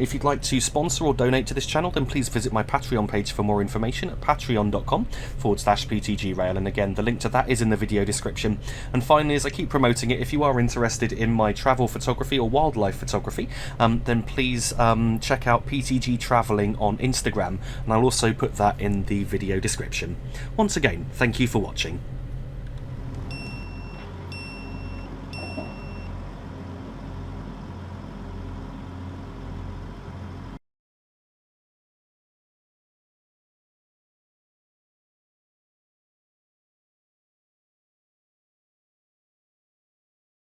If you'd like to sponsor or donate to this channel, then please visit my Patreon page for more information at patreon.com/PTGRail. And again, the link to that is in the video description. And finally, as I keep promoting it, if you are interested in my travel photography or wildlife photography, then please check out PTG Travelling on Instagram, and I'll also put that in the video description. Once again, thank you for watching.